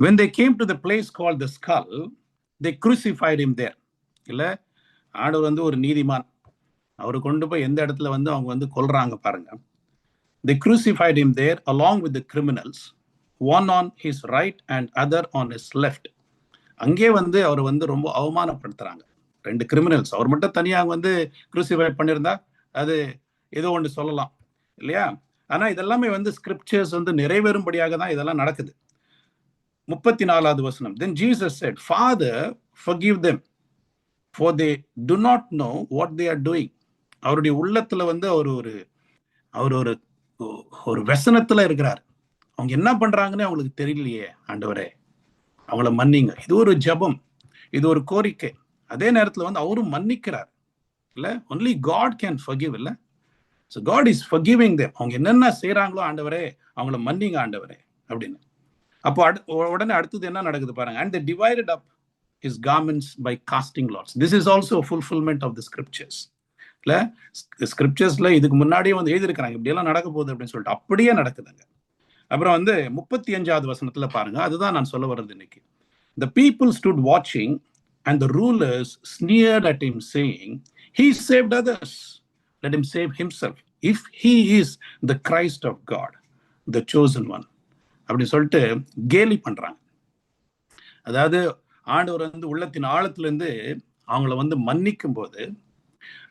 [SPEAKER 1] when they came to the place called the skull, they crucified him there. இல்ல, ஆண்டவர் வந்து ஒரு நீதிமான், அவரை கொண்டு போய் எந்த இடத்துல வந்து அவங்க வந்து கொல்றாங்க பாருங்க. They crucified him there along with the criminals, one on his right and other on his left. அங்கே வந்து அவர் வந்து ரொம்ப அவமானப்படுத்துறாங்க. 2 கிரிமினல்ஸ், அவர் மட்டும் தனியாக வந்து குரூசிஃபை பண்ணியிருந்தா அது ஏதோ ஒன்று சொல்லலாம் இல்லையா? ஆனா இதெல்லாமே வந்து ஸ்கிரிப்சர்ஸ் வந்து நிறைவேறும்படியாக தான் இதெல்லாம் நடக்குது. 34வது வசனம். Then Jesus said, Father, forgive them, for they do not know what they are doing. அவருடைய உள்ளத்துல வந்து அவர் ஒரு व्यसனத்துல இருக்கிறார். அவங்க என்ன பண்றாங்கன்னு அவங்களுக்கு தெரியலையே, ஆண்டவரே அவங்கள மன்னிங்க. இது ஒரு ஜெபம், இது ஒரு கோரிக்கை. அதே நேரத்துல வந்து அவரும் மன்னிக்கிறார் இல்ல. only God can forgive இல்ல. so God is forgiving them. அவங்க என்னென்ன செய்யறாங்களோ, ஆண்டவரே அவங்கள மன்னிங்க ஆண்டவரே அப்படின்னு. அப்போ உடனே அடுத்தது என்ன நடக்குது பாருங்க. and they divided up his garments by casting lots. this is also a fulfillment of the scriptures. இல்ல, ஸ்கிரிப்சர்ஸ்ல இதுக்கு முன்னாடியே வந்து எழுதியிருக்கிறாங்க இப்படி எல்லாம் நடக்க போகுது அப்படின்னு சொல்லிட்டு. அப்படியே நடக்குதுங்க. அப்புறம் வந்து 35வது வசனத்துல பாருங்க, அதுதான் நான் சொல்ல வர்றது இன்னைக்கு. The people stood watching and the rulers sneered at him saying, he saved others, let him save himself if he is the Christ of God, the chosen one. அப்படி சொல்லிட்டு கேலி பண்றாங்க. அதாவது ஆண்டவர் வந்து உள்ளத்தின் ஆழத்திலிருந்து அவங்கள வந்து மன்னிக்கும் போது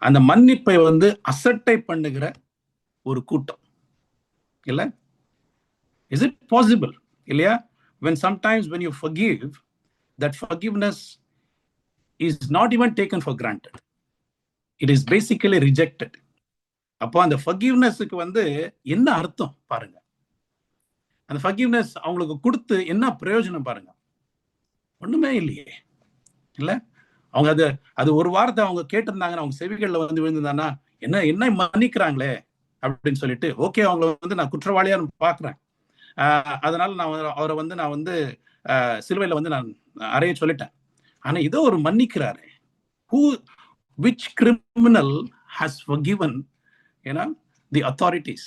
[SPEAKER 1] அந்த மன்னிப்பை வந்து அசட்டை பண்ணுகிற ஒரு கூட்டம் இல்ல. இஸ் இட் பாசிபிள் இல்லையா? when sometimes when you forgive, that forgiveness is not even taken for granted, it is basically rejected. அப்போ அந்த forgivenessக்கு வந்து என்ன அர்த்தம் பாருங்க. அந்த forgiveness அவங்களுக்கு கொடுத்து என்ன பிரயோஜனம் பாருங்க. ஒண்ணுமே இல்லையே இல்ல. அவங்க அது ஒரு வார்த்தை அவங்க கேட்டிருந்தாங்கன்னா, அவங்க செவிகள்ல வந்து விழுந்திருந்தாங்கன்னா, என்ன மன்னிக்கிறாங்களே அப்படின்னு சொல்லிட்டு, ஓகே அவங்களை வந்து நான் குற்றவாளியா பாக்குறேன், அதனால அவரை வந்து நான் வந்து சிலுவையில வந்து நான் அறைய சொல்லிட்டேன். ஆனா இதோ ஒரு மன்னிக்கிறாரு. which criminal has forgiven the authorities?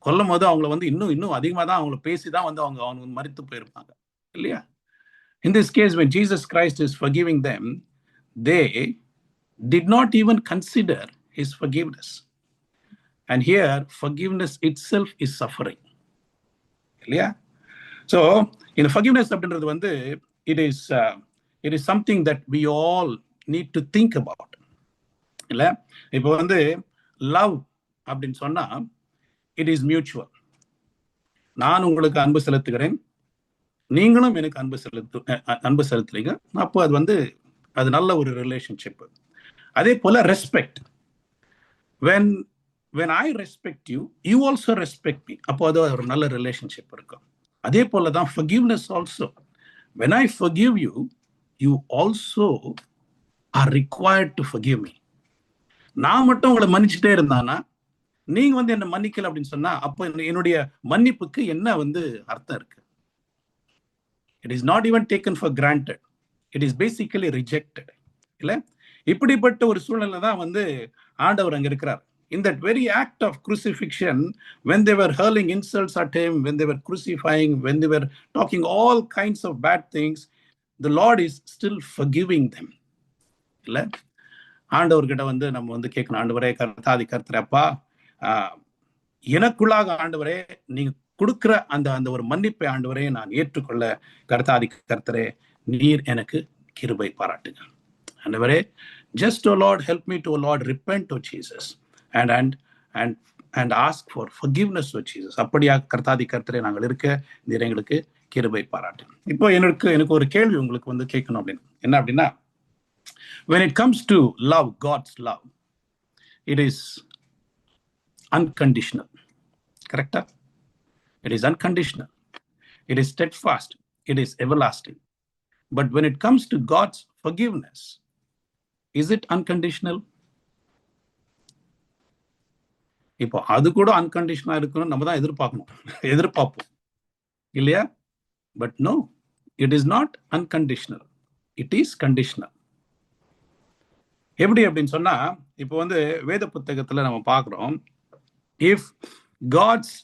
[SPEAKER 1] கொல்லும் போது அவங்களை வந்து இன்னும் அதிகமா தான் அவங்களை பேசிதான் வந்து அவங்க மரித்து போயிருப்பாங்க இல்லையா? In this case, when Jesus Christ is forgiving them, they did not even consider his forgiveness. And here, forgiveness itself is suffering. Yeah? So, in forgiveness, it is something that we all need to think about. இப்போ வந்து love அப்படின்னு சொன்னா, it is mutual. நான் உங்களுக்கு அன்பு செலுத்துகிறேன், நீங்களும் எனக்கு அன்பு செலுத்துறீங்க. அப்போ அது நல்ல ஒரு ரிலேஷன்ஷிப். அதே போல respect. when I respect you, you also respect me. அப்போ அது ஒரு நல்ல ரிலேஷன்ஷிப் இருக்கும். அதே போல தான் forgiveness also. when I forgive you, you also are required to forgive me. நான் மட்டும் உங்களை மன்னிச்சுட்டே இருந்தானா, நீங்க என்ன மன்னிக்கல அப்படின்னு சொன்னா, அப்போ என்னுடைய மன்னிப்புக்கு என்ன அர்த்தம் இருக்கு? It is not even taken for granted. It is basically rejected. இல்ல, இப்படிப்பட்ட ஒரு சூழ்நிலை தான் ஆண்டவர் அங்க இருக்கிறார். In that very act of crucifixion, when they were hurling insults at him, when they were crucifying, when they were talking all kinds of bad things, the Lord is still forgiving them. இல்ல, ஆண்டவர்கிட்ட நம்ம கேட்கணும், ஆண்டவரே கர்த்தாதி கர்த்தரப்பா, எனக்குள்ளாக ஆண்டவரே நீங்க கொடுக்கிற அந்த ஒரு மன்னிப்பை ஆண்டவரே நான் ஏற்றுக்கொள்ள கர்த்தாதி கர்த்தரே நீர் எனக்கு கிருபை பாராட்டுங்க. ஆண்டவரே, just O Lord, help me to O Lord repent to Jesus and ask for forgiveness to Jesus. அப்படியா கர்த்தாதி கர்த்தரே நாங்கள் இருக்க நீர் எங்களுக்கு கிருபை பாராட்டு. இப்போ எனக்கு ஒரு கேள்வி உங்களுக்கு கேட்கணும் அப்படின்னு. என்ன அப்படின்னா, when it comes to love, God's love, it is unconditional. Correct? It is unconditional. It is steadfast. It is everlasting. But when it comes to God's forgiveness, is it unconditional? இப்போ அது கூட அன்கண்டிஷனா இருக்கணும் நம்ம தான் எதிர்பார்ப்போம் இல்லையா? But no, it is not unconditional, it is conditional. எப்படி அப்படின்னு சொன்னா, இப்போ வேத புத்தகத்துல நம்ம பார்க்கிறோம், if God's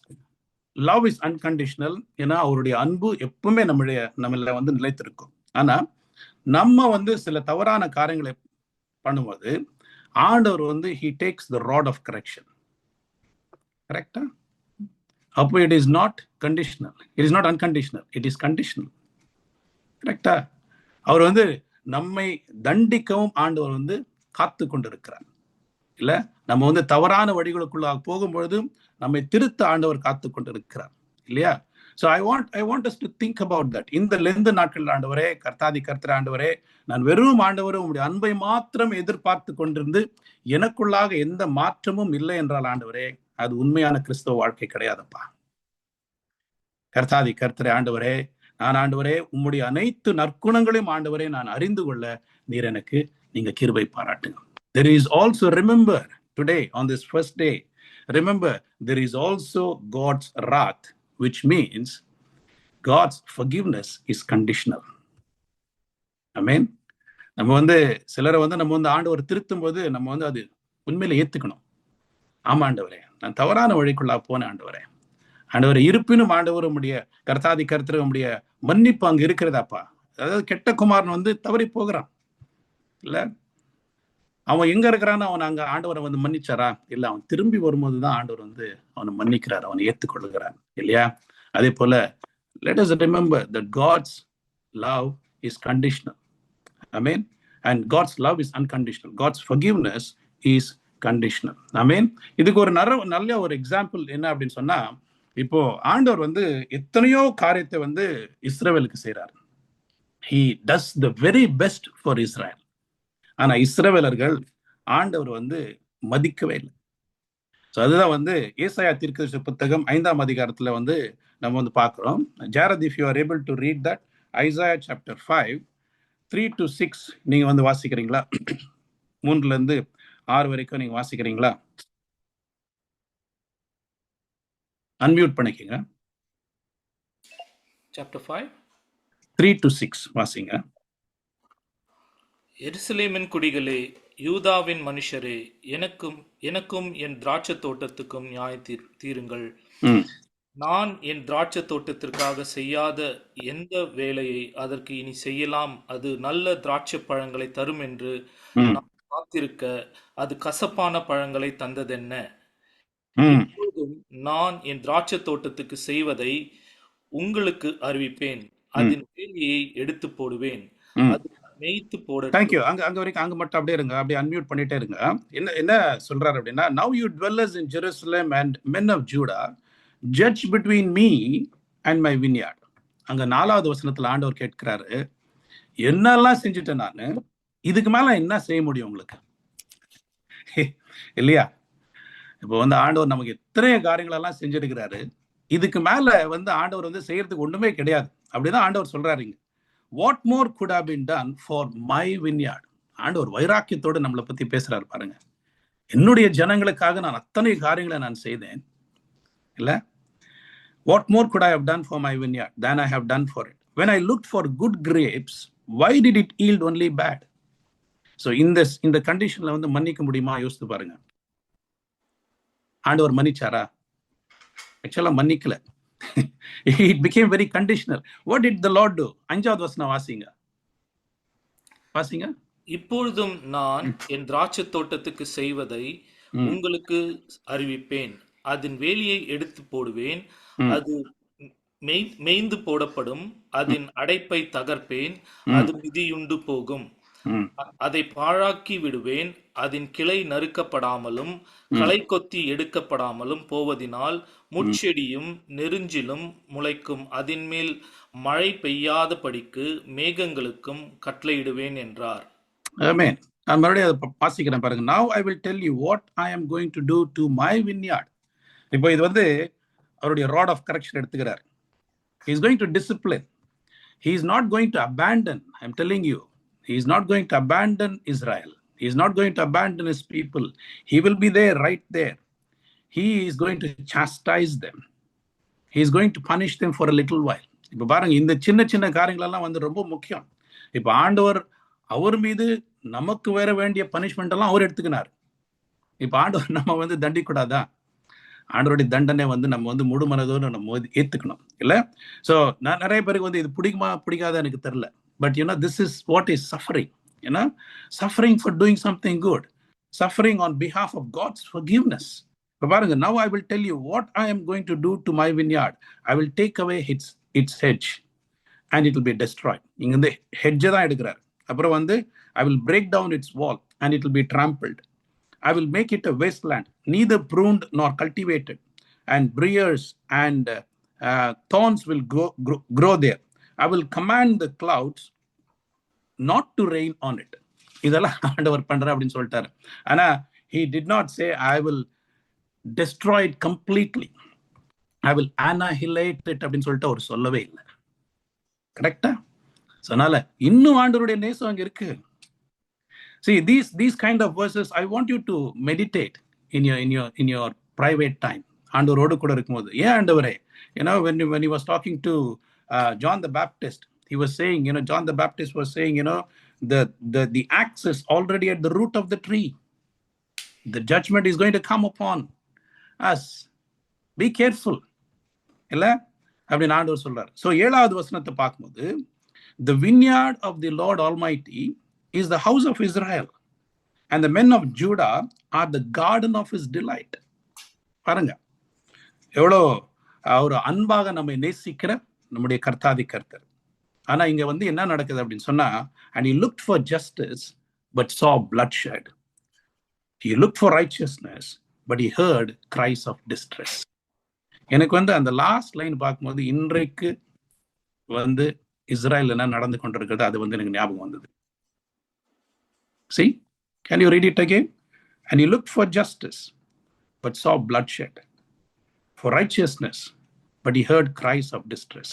[SPEAKER 1] love is unconditional, ஏன்னா அவருடைய அன்பு எப்பவுமே நம்மள நிலைத்திருக்கும். ஆனா நம்ம சில தவறான காரியங்களை பண்ணும்போது ஆண்டவர் he takes the rod of correction. கரெக்டா? அப்போ it is not conditional, it is not unconditional, it is conditional. கரெக்டா? அவர் நம்மை தண்டிக்கவும் ஆண்டவர் காத்து கொண்டிருக்கிறார். இல்ல, நம்ம தவறான வழிகளுக்குள்ளாக போகும்பொழுது நம்மை திருத்த ஆண்டவர் காத்து கொண்டிருக்கிறார் இல்லையா? So I want us to think about that. இந்த லெந்து நாட்கள் ஆண்டவரே, கர்த்தாதி கர்த்தர் ஆண்டவரே, நான் வெறும் ஆண்டவரே உங்களுடைய அன்பை மாத்திரம் எதிர்பார்த்து கொண்டிருந்து எனக்குள்ளாக எந்த மாற்றமும் இல்லை என்றால் ஆண்டவரே, அது உண்மையான கிறிஸ்தவ வாழ்க்கை கிடையாதப்பா. கர்த்தாதி கர்த்தரே ஆண்டவரே, நான் ஆண்டவரே உம்முடைய அனைத்து நற்குணங்களையும் ஆண்டவரே நான் அறிந்து கொள்ள நீர் எனக்கு நீங்க கிருபை பாராட்டுங்க. There is also, remember today on this first day, remember there is also God's wrath, which means God's forgiveness is conditional. Amen. நம்ம சிலரை நம்ம ஆண்டவர் திருத்தும் போது நம்ம அது உண்மையில ஏத்துக்கணும். ஆமா ஆண்டவரே, நான் தவறான வழிக்குள்ளா போனேன் ஆண்டவரே. ஆண்டவரே, இருப்பினும் ஆண்டவர் உம்முடைய கர்த்தாதி கர்த்தர் உம்முடைய மன்னிப்பு அங்க இருக்கிறதாப்பா. அதாவது கெட்ட குமாரன் தவறி போகிறான் இல்ல, அவன் எங்க இருக்கிறான்னு அவன் அங்க ஆண்டவரை மன்னிச்சாரா? இல்ல, அவன் திரும்பி வரும்போதுதான் ஆண்டவர் அவனை மன்னிக்கிறார், அவனை ஏற்றுக்கொள்ளுகிறார் இல்லையா? அதே போல let us remember that God's love is conditional. Amen. And God's love is unconditional. God's forgiveness is conditional. Amen. இதுக்கு ஒரு நல்ல ஒரு எக்ஸாம்பிள் என்ன அப்படின்னு சொன்னா, இப்போ ஆண்டவர் வந்து எத்தனையோ காரியத்தை வந்து இஸ்ரவேலுக்கு செய்றார். He does the very best for Israel. ஆனா இஸ்ரவேலர்கள் ஆண்டவர் வந்து மதிக்கவே இல்லை. அதுதான் வந்து ஏசாயா தீர்க்கதரிசி புத்தகம் 5ஆம் அதிகாரத்துல வந்து நம்ம வந்து பார்க்கிறோம். ஜாரத், if you are able to read that, Isaiah chapter 5 3 to 6 நீங்க வந்து வாசிக்கிறீங்களா? 3ல இருந்து 6 வரைக்கும் நீங்க வாசிக்கிறீங்களா? அன்மியூட் பண்ணிக்கங்க.
[SPEAKER 4] Chapter 5
[SPEAKER 1] 3 to 6 வாசிங்க.
[SPEAKER 4] எருசலேமின் குடிகளே, யூதாவின் மனுஷரே, எனக்கும் என் திராட்சை தோட்டத்துக்கும் நியாய தீருங்கள். நான் என் திராட்சை தோட்டத்திற்காக செய்யாத எந்த வேலையை அதற்கு இனி செய்யலாம்? அது நல்ல திராட்சை பழங்களை தரும் என்று நான் காத்திருக்க அது கசப்பான பழங்களை தந்ததென்ன? இப்போதும் நான் என் திராட்சை தோட்டத்துக்கு செய்வதை உங்களுக்கு அறிவிப்பேன். அதன் வேலையை எடுத்து போடுவேன். அது மேய்த்து போட.
[SPEAKER 1] தேங்க்யூ. அங்க வரைக்கும் அங்க மட்டும் அப்படியே இருங்க, அப்படியே அன்மியூட் பண்ணிட்டே இருங்க. என்ன சொல்றாரு அப்படின்னா, now you dwellers in Jerusalem and men of Judah, judge between me and my vineyard. அங்க 4வது வசனத்துல ஆண்டவர் கேட்கிறாரு, என்னெல்லாம் செஞ்சுட்டேன் நானு, இதுக்கு மேல என்ன செய்ய முடியும் உங்களுக்கு? இல்லையா? இப்போ வந்து ஆண்டவர் நமக்கு எத்தனை காரியங்கள் எல்லாம் செஞ்சிருக்கிறாரு, இதுக்கு மேல வந்து ஆண்டவர் வந்து செய்யறதுக்கு ஒண்ணுமே கிடையாது. அப்படிதான் ஆண்டவர் சொல்றாருங்க. What more could have been done for my vineyard? ஆண்டவர் வைராக்கியத்தோடு நம்மளை பத்தி பேசுறாரு பாருங்க. என்னுடைய ஜனங்களுக்காக நான் அத்தனை காரியங்களை நான் செய்தேன் இல்ல. What more could I have done for my vineyard than I have done for it? When I looked for good grapes, why did it yield only bad? So இந்த கண்டிஷன்ல வந்து மன்னிக்க முடியுமா? யோசித்து பாருங்க. ஆண்டவர் மன்னிச்சாரா? ஆக்சுவலா மன்னிக்கல. It became very conditional. What did the Lord do? 5வது வசனம் வாசிங்க. இப்பொழுதும்
[SPEAKER 4] நான் என் திராட்சை தோட்டத்துக்கு செய்வதை உங்களுக்கு அறிவிப்பேன். அதன் வேலியை எடுத்து போடுவேன். அது மேய்ந்து போடப்படும். அதன் அடைப்பை தகர்ப்பேன். அது மிதியுண்டு போகும். அதை பாழாக்கி விடுவேன். அதன் கிளை நறுக்கப்படாமலும் களை கொத்தி எடுக்கப்படாமலும் போவதினால் முட்செடியும் நெருஞ்சிலும் முளைக்கும். அதன் மேல் மழை பெய்யாத படிக்கு மேகங்களுக்கும் கட்டளையிடுவேன் என்றார்.
[SPEAKER 1] ஆமென். நான் மறுபடியும் வாசிக்கிறேன் பாருங்க. Now I will tell you what I am going to do to my vineyard. இப்போ இது வந்து அவருடைய rod of correction எடுத்துக்கிறார். He is going to discipline. He is not going to abandon. I am telling you, he is not going to abandon Israel. He is not going to abandon his people. He will be there, right there. He is going to chastise them. He is going to punish them for a little while. இப்போ பாருங்க, இந்த சின்ன சின்ன காரியங்கள் எல்லாம் வந்து ரொம்ப முக்கியம். இப்போ ஆண்டவர் அவர் மீது நமக்கு வேற வேண்டிய பனிஷ்மெண்ட் எல்லாம் அவர் எடுத்துக்கினார். இப்போ ஆண்டவர் நம்ம வந்து தண்டிக்கூடாதா? ஆண்டவருடைய தண்டனை வந்து நம்ம வந்து முழு மனதோடு நம்ம ஏத்துக்கணும் இல்ல. ஸோ நான் நிறைய பேருக்கு வந்து இது பிடிக்குமா பிடிக்காத எனக்கு தெரியல. But this is what is suffering. Suffering for doing something good. Suffering on behalf of God's forgiveness. Now I will tell you what I am going to do to my vineyard. I will take away its hedge and it will be destroyed. இங்க இந்த hedge தான் எடுக்கிறார். அப்புறம் வந்து I will break down its wall and it will be trampled. I will make it a wasteland, neither pruned nor cultivated, and briars and thorns will grow there. I will command the clouds not to rain on it. இதெல்லாம் ஆண்டவர் பண்ற அப்படின்னு சொல்லிட்டாரு. ஆனா he did not say I will destroy it completely. I will annihilate it அப்படின்னு சொல்லிட்டு அவர் சொல்லவே இல்லை. கரெக்டா? அதனால இன்னும் ஆண்டவருடைய நேசம் அங்க இருக்கு. See, these kind of verses I want you to meditate in your private time. ஆண்டவரோடு கூட இருக்கும்போது, ஏன் ஆண்டவரே, when he was talking to John the Baptist, he was saying, John the Baptist was saying, the axe is already at the root of the tree. The judgment is going to come upon us. Be careful. இல்ல அப்படின்னு ஆண்டவர் சொல்றார். So 7வது வசனத்தை பார்க்கும்போது, the vineyard of the Lord Almighty is the house of Israel, and the men of Judah are the garden of his delight. பாருங்க, எவ்வளோ ஒரு அன்பாக நம்மை நேசிக்கிற நம்முடைய கர்த்தாதி கர்த்தர். ஆனா இங்க வந்து என்ன நடக்குது அப்படின்னு சொன்னா, and he looked for justice but saw bloodshed. He looked for righteousness but he heard cries of distress. எனக்கு வந்து அந்த லாஸ்ட் லைன் பார்க்கும்போது இன்றைக்கு வந்து இஸ்ரேல் என்ன நடந்து கொண்டிருக்கிறது அது வந்து எனக்கு ஞாபகம் வந்தது. See, can you read it again? And he looked for justice but saw bloodshed, for righteousness but he heard cries of distress.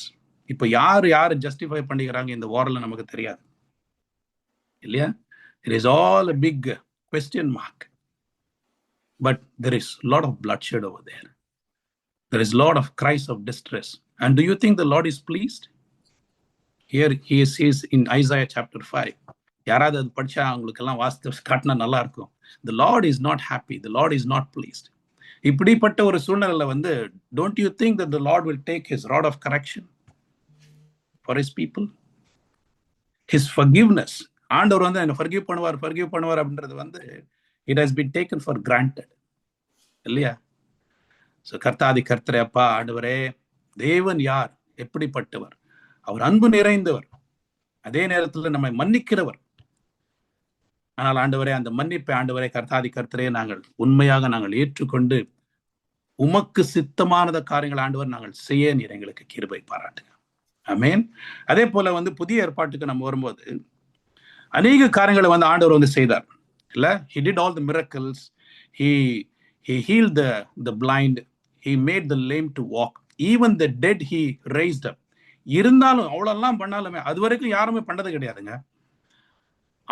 [SPEAKER 1] இப்போ யார் ஜஸ்டிஃபை பண்ணிக்கிறாங்க இந்த வார்ல நமக்கு தெரியாது இல்லையா? It is all a big question mark, but there is a lot of bloodshed over there. There is a lot of cries of distress. And do you think the Lord is pleased? Here he says in Isaiah chapter 5. யாராவது அது படிச்சா அவங்களுக்கு எல்லாம் வாஸ்து காட்டினா நல்லா இருக்கும். The Lord is not happy. The Lord is not pleased. இப்படிப்பட்ட ஒரு சூழ்நிலையில வந்து don't you think that the Lord will take his rod of correction for his people? His forgiveness. ஆண்டவர் வந்து என்ன forgive பண்ணுவார் அப்படின்றது வந்து it has been taken for granted. இல்லையா? ஸோ கர்த்தாதி கர்த்தரே, அப்பா ஆண்டவரே, தேவன் யார், எப்படிப்பட்டவர்? அவர் அன்பு நிறைந்தவர், அதே நேரத்தில் நம்மை மன்னிக்கிறவர். ஆனால் ஆண்டவரே, அந்த மன்னிப்பை ஆண்டவரே கர்த்தாதி கர்த்தரே நாங்கள் உண்மையாக நாங்கள் ஏற்றுக்கொண்டு உமக்கு சித்தமானத காரியங்கள் ஆண்டவர் நாங்கள் செய்ய நீர் எங்களுக்கு கிருபை பாராட்டுங்க. ஆமென். அதே போல வந்து புதிய ஏற்பாட்டுக்கு நம்ம வரும்போது அநேக காரியங்களை வந்து ஆண்டவர் வந்து செய்தார் இல்ல. He did all the miracles. He healed the blind. He made the lame to walk. Even the dead he raised up. இருந்தாலும் அவ்வளெல்லாம் பண்ணாலுமே, அது வரைக்கும் யாருமே பண்ணது கிடையாதுங்க.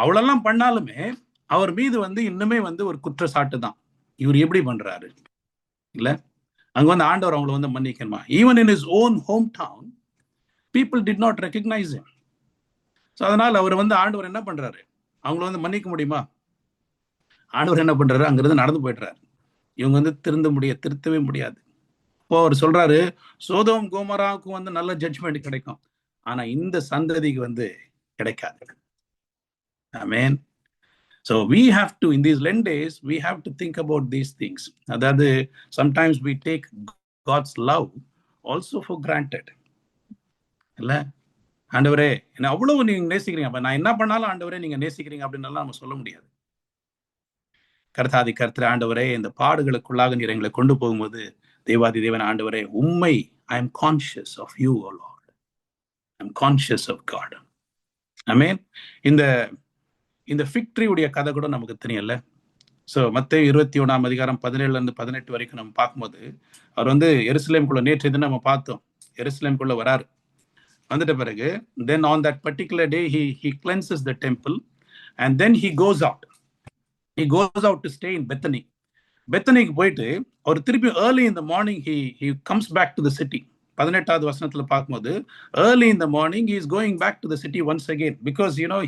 [SPEAKER 1] அவ்வளெல்லாம் பண்ணாலுமே அவர் மீது வந்து இன்னுமே வந்து ஒரு குற்றச்சாட்டு தான். இவர் எப்படி பண்றாரு இல்ல. அங்க வந்து ஆண்டவர் அவங்களை வந்து மன்னிக்கணுமா? Even in his own hometown people did not recognize him. So அதனால அவர் வந்து ஆண்டவர் என்ன பண்றாரு, அவங்கள வந்து மன்னிக்க முடியுமா? ஆண்டவர் என்ன பண்றாரு, அங்கிருந்து நடந்து போயிடுறாரு. இவங்க வந்து திருத்தவே முடியாது. இப்போ அவர் சொல்றாரு, சோதோம் கோமராவுக்கும் வந்து நல்ல ஜட்ஜ்மெண்ட் கிடைக்கும், ஆனா இந்த சந்ததிக்கு வந்து கிடைக்காது. ஆமென். So we have to, in these lend days, we have to think about these things. அதாவது sometimes we take God's love also for granted. இல்ல, ஆண்டவரே என்ன அவ்வளவு நீங்க நேசிக்கிறீங்க, அப்ப நான் என்ன பண்ணாலும் ஆண்டவரே நீங்க நேசிக்கிறீங்க அப்படின்னு நம்ம சொல்ல முடியாது. கர்த்தாதி கர்த்தரே, ஆண்டவரே இந்த பாடுகளுக்குள்ளாக நீர் எங்களை கொண்டு போகும்போது தேவாதி தேவன் ஆண்டவரே, உம்மை I am conscious of you, O Lord. I am conscious of God. ஆமென். இந்த ஃபிக் உடைய கதை கூட நமக்கு தெரியல. ஸோ மத்தேயு 21:17-18 வரைக்கும் நம்ம பார்க்கும்போது அவர் வந்து எருசலேமுக்குள்ள, நேற்று இது நம்ம பார்த்தோம், எருசலேமுக்குள்ள வராரு. வந்துட்ட பிறகு then on that particular day he cleanses the temple and then he goes out to stay in Bethany. பெத்தனிக்கு போயிட்டு அவர் திருப்பி early in the morning he comes back to the city. 18வது வசனத்துல பார்க்கும்போது early in the morning he is going back to the city once again because you know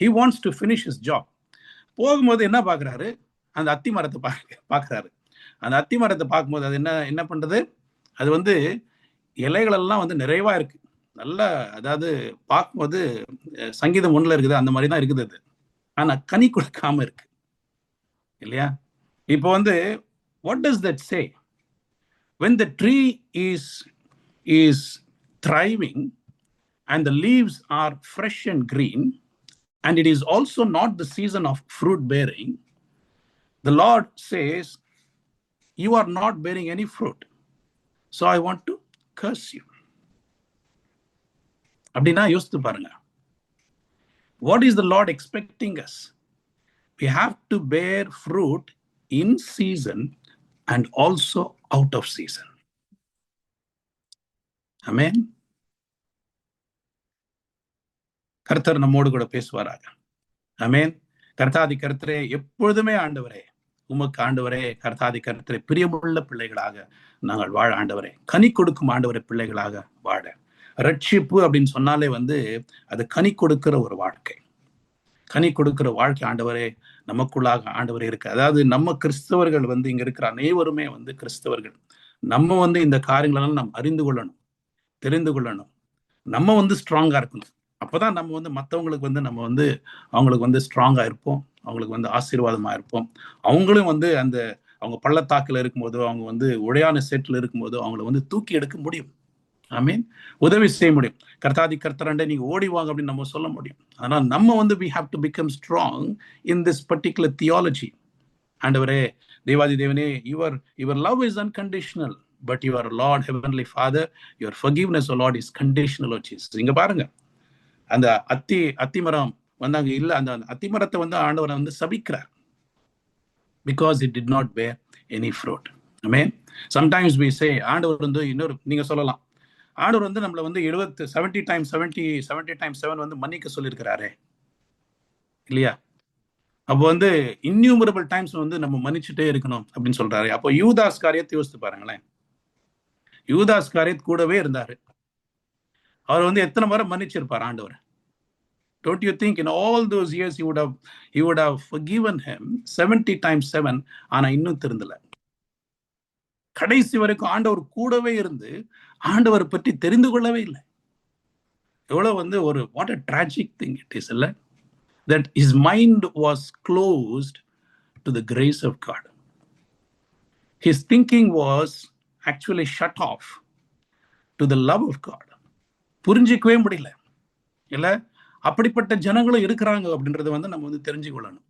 [SPEAKER 1] he wants to finish his job. போகும்போது என்ன பார்க்குறாரு, அந்த அத்தி மரத்தை பார்க்குறாரு. அந்த அத்தி மரத்தை பார்க்கும்போது அது என்ன பண்றது, அது வந்து இலைகள் எல்லாம் வந்து நிறைவா இருக்கு. நல்ல, அதாவது பார்க்கும்போது சங்கீதம் 1 இருக்குது அந்த மாதிரி தான் இருக்குது அது. ஆனா கனி கொடுக்காம இருக்கு இல்லையா? இப்போ வந்து what does that say? When the tree is thriving and the leaves are fresh and green and it is also not the season of fruit bearing, the Lord says you are not bearing any fruit, so I want to curse you. அப்படின்னா யோசித்து பாருங்க, what is the Lord expecting us? We have to bear fruit in season and also out of season. Amen. கர்த்தர் நம்மோடு கூட பேசுவாராக. ஆமென். கர்த்தாதி கர்த்தரே, எப்பொழுதுமே ஆண்டவரே உமக்கு ஆண்டவரே கர்த்தாதி கர்த்தரே பிரியமுள்ள பிள்ளைகளாக நாங்கள் வாழ ஆண்டவரே, கனி கொடுக்கும் ஆண்டவரே பிள்ளைகளாக வாழ. ரட்சிப்பு அப்படின்னு சொன்னாலே வந்து அது கனி கொடுக்கிற ஒரு வாழ்க்கை, கனி கொடுக்கிற வாழ்க்கை ஆண்டவரே நமக்குள்ளாக ஆண்டவரே இருக்கு. அதாவது நம்ம கிறிஸ்தவர்கள் வந்து இங்க இருக்கிற அனைவருமே வந்து கிறிஸ்தவர்கள். நம்ம வந்து இந்த காரியங்களெல்லாம் நம்ம அறிந்து கொள்ளணும், தெரிந்து கொள்ளணும். நம்ம வந்து ஸ்ட்ராங்கா இருக்கணும். அப்பதான் நம்ம வந்து மற்றவங்களுக்கு வந்து நம்ம வந்து அவங்களுக்கு வந்து ஸ்ட்ராங்கா இருப்போம், அவங்களுக்கு வந்து ஆசீர்வாதமா இருப்போம். அவங்களும் வந்து அவங்க பள்ளத்தாக்கில் இருக்கும்போதோ, அவங்க வந்து உழையான சேற்றில் இருக்கும்போதோ அவங்கள வந்து தூக்கி எடுக்க முடியும் மீன் உதவி செய்ய முடியும். கர்த்தாதி கர்த்தராண்டே நீங்க ஓடிவாங்க அப்படின்னு நம்ம சொல்ல முடியும். அதனால நம்ம வந்து we have to become strong in this particular theology. ஆண்டவரே, தேவாதி தேவனே, your love is unconditional, but your Lord heavenly Father, your forgiveness, O Lord, is conditional, O Jesus. இங்க பாருங்க, அந்த அத்திமரம் வந்தாங்க இல்ல, அந்த அத்திமரத்தை வந்து ஆண்டவரை வந்து சபிக்கிறார், because it did not bear any fruit. Amen. Sometimes we say, ஆண்டவர் வந்து இன்னொரு நீங்க சொல்லலாம், ஆண்டவர் வந்து நம்மளை வந்து 70 times 7 வந்து மன்னிக்க சொல்லியிருக்கிறாரே இல்லையா? அப்போ வந்து இன்யூமரபிள் டைம்ஸ் வந்து நம்ம மன்னிச்சுட்டே இருக்கணும் அப்படின்னு சொல்றாரு. அப்போ யூதாஸ் காரியத்தை யோசித்து பாருங்களேன். யூதாஸ் காரியத் கூடவே இருந்தாரு. அவர் வந்து எத்தனை முறை மன்னிச்சிருப்பார் ஆண்டவர்? Don't you think in all those years he would have forgiven him 70 times 7? ஆனா இன்னும் திருந்தல. கடைசி வரைக்கும் ஆண்டவர் கூடவே இருந்து ஆண்டவர் பற்றி தெரிந்து கொள்ளவே இல்லை. எவ்வளவு வந்து ஒரு what a tragic thing it is, இல்ல? That his mind was closed to the grace of God. His thinking was actually shut off to the love of God. புரிஞ்சிக்கவே முடியல இல்ல? அப்படிப்பட்ட ஜனங்களும் இருக்கிறாங்க அப்படின்றத வந்து நம்ம வந்து தெரிஞ்சு கொள்ளணும்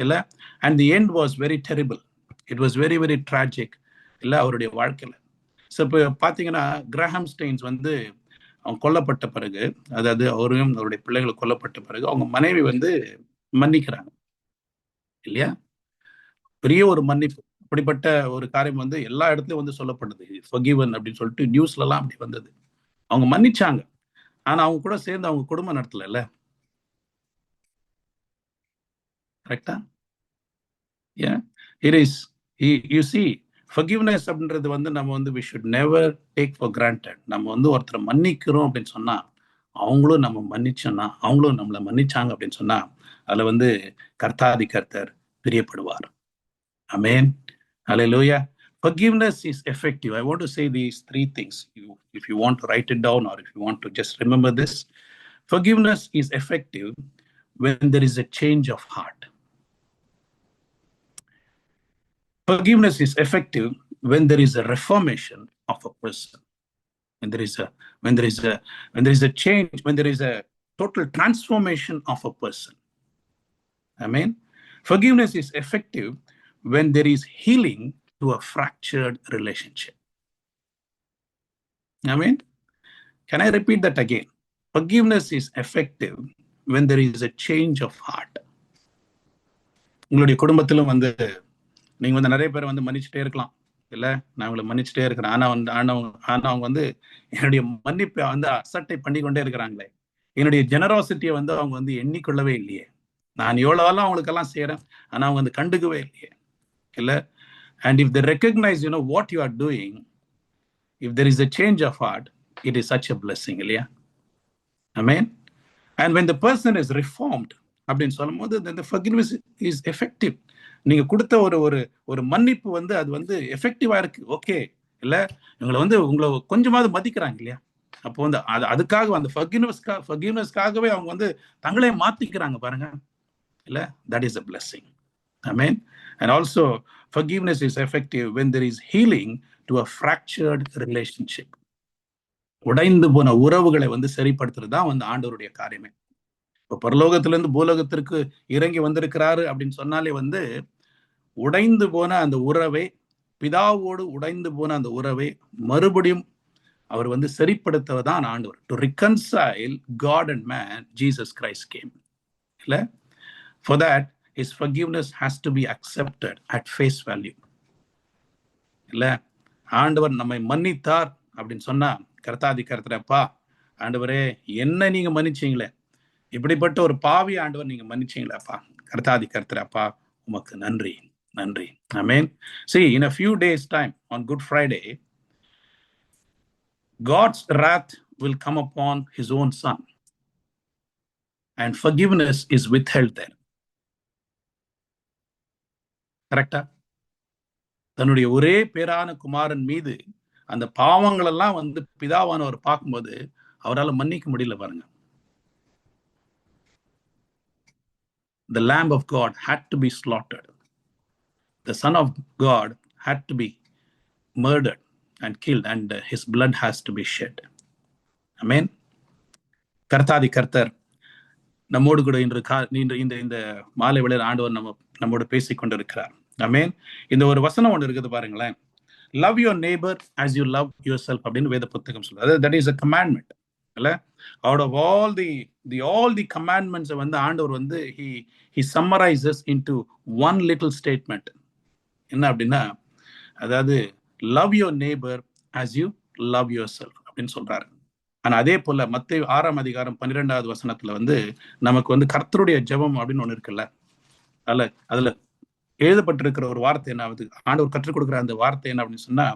[SPEAKER 1] இல்ல? And the end was very terrible. It was very very tragic இல்ல அவருடைய வாழ்க்கையில. ஸோ இப்போ பார்த்தீங்கன்னா கிரஹாம் ஸ்டெயின்ஸ் வந்து அவங்க கொல்லப்பட்ட பிறகு, அதாவது அவரையும் அவருடைய பிள்ளைகளை கொல்லப்பட்ட பிறகு அவங்க மனைவி வந்து மன்னிக்கிறாங்க இல்லையா? பெரிய ஒரு மன்னிப்பு. அப்படிப்பட்ட ஒரு காரியம் வந்து எல்லா இடத்துலயும் வந்து சொல்லப்படுது, forgiven அப்படின்னு சொல்லிட்டு நியூஸ்ல எல்லாம் அப்படி வந்தது. அவங்க மன்னிச்சாங்க, ஆனா அவங்க கூட சேர்ந்து அவங்க குடும்பம் நடத்தல. கரெக்டா? It is, you see, forgiveness அப்படின்றது வந்து நம்ம வந்து we should never take for granted. நம்ம வந்து ஒருத்தரை மன்னிக்கிறோம் அப்படின்னு சொன்னா, அவங்களும் நம்ம மன்னிச்சோன்னா, அவங்களும் நம்மளை மன்னிச்சாங்க அப்படின்னு சொன்னா, அதுல வந்து கர்த்தாதி கர்த்தர் பிரியப்படுவார். Amen. Hallelujah. Forgiveness is effective. I want to say these 3 things. If you want to write it down, or if you want to just remember this, forgiveness is effective when there is a change of heart. Forgiveness is effective when there is a reformation of a person. When there is a change, when there is a total transformation of a person. Amen. Forgiveness is effective when there is healing to a fractured relationship. Amen. Can I repeat that again? Forgiveness is effective when there is a change of heart. உங்களுடைய குடும்பத்திலும் வந்து நீங்க வந்து நிறைய பேர் வந்து மன்னிச்சுட்டே இருக்கலாம் இல்ல? நான் உங்களை மன்னிச்சுட்டே இருக்கிறேன், ஆனா அவங்க வந்து என்னுடைய மன்னிப்பை வந்து அசட்டை பண்ணி கொண்டே இருக்கிறாங்களே, என்னுடைய ஜெனராசிட்டியை வந்து அவங்க வந்து எண்ணிக்கொள்ளவே இல்லையே, நான் எவ்வளவெல்லாம் அவங்களுக்கெல்லாம் செய்யறேன், ஆனா அவங்க வந்து கண்டுக்கவே இல்லையே இல்ல? And if they recognize, what you are doing, if there is a change of heart, it is such a blessing, இல்லையா? Amen. And when the person is reformed அப்படின்னு சொல்லும் போது, then the forgiveness is effective. நீங்க கொடுத்த ஒரு மன்னிப்பு வந்து அது வந்து எஃபெக்டிவா இருக்கு. ஓகே இல்ல, உங்களை கொஞ்சமாவது மதிக்கிறாங்க இல்லையா? அப்போ வந்து அதுக்காக அந்த forgiveness-காகவே அவங்க வந்து தங்களே மாத்திக்கிறாங்க பாருங்க இல்ல? That is a blessing. Amen. And also forgiveness is effective when there is healing to a fractured relationship. உடைந்து போன உறவுகளை வந்து சரிப்படுத்துறது தான் வந்து ஆண்டவருடைய காரியமே. இப்போ பரலோகத்திலிருந்து பூலோகத்திற்கு இறங்கி வந்திருக்கிறாரு அப்படின்னு சொன்னாலே வந்து உடைந்து போன அந்த உறவை, பிதாவோடு உடைந்து போன அந்த உறவை மறுபடியும் அவர் வந்து சரிப்படுத்துவதான் ஆண்டவர். To reconcile God and man, Jesus Christ came. இல்ல? For that, his forgiveness has to be accepted at face value. இல்ல? ஆண்டவர் நம்மை மன்னித்தார் அப்படின்னு சொன்னா, கர்த்தாதி கர்த்தரப்பா, ஆண்டவரே என்ன நீங்க மன்னிச்சீங்களே, இப்படிப்பட்ட ஒரு பாவி ஆண்டவர் நீங்க மன்னிச்சீங்களேப்பா, கர்த்தாதி கர்த்தரப்பா, உமக்கு நன்றி நன்றி. Amen. See, in a few days time, on Good Friday, God's wrath will come upon his own son, and forgiveness is withheld there. கரெக்டா? தன்னுடைய ஒரே பேரான குமாரன் மீது அந்த பாவங்கள் எல்லாம் வந்து பிதாவானவர் பார்க்கும்போது அவரால் மன்னிக்க முடியல பாருங்க. The Lamb of God had to be slaughtered. The Son of God had to be murdered and killed, and his blood has to be shed. ஆமென். கர்த்தாதி கர்த்தர் நம்மோடு கூட இன்று இந்த இந்த மாலை வேளையில் ஆண்டவர் நம்மோடு பேசிக் கொண்டிருக்கிறார். ஆமென். இந்த ஒரு வசனம் ஒன்று இருக்குது பாருங்களேன். Love your neighbour as you love yourself அப்படின்னு வேத புத்தகம் சொல்லுது. That is a commandment. இல்ல, out of all the commandments வந்து ஆண்டவர் வந்து he summarizes into one little statement. என்ன அப்படின்னா, அதாவது love your neighbour as you love yourself அப்படின்னு சொல்றாரு. ஆனா அதே போல மத்தேயு 6ஆம் அதிகாரம் 12வது வசனத்துல வந்து நமக்கு வந்து கர்த்தருடைய ஜெபம் அப்படின்னு ஒண்ணு இருக்குல்ல, அதுல எழுதப்பட்டிருக்கிற ஒரு வார்த்தை என்ன ஆகுது, ஆண்டவர் கற்றுக் கொடுக்குற அந்த வார்த்தை என்ன அப்படின்னு சொன்னா,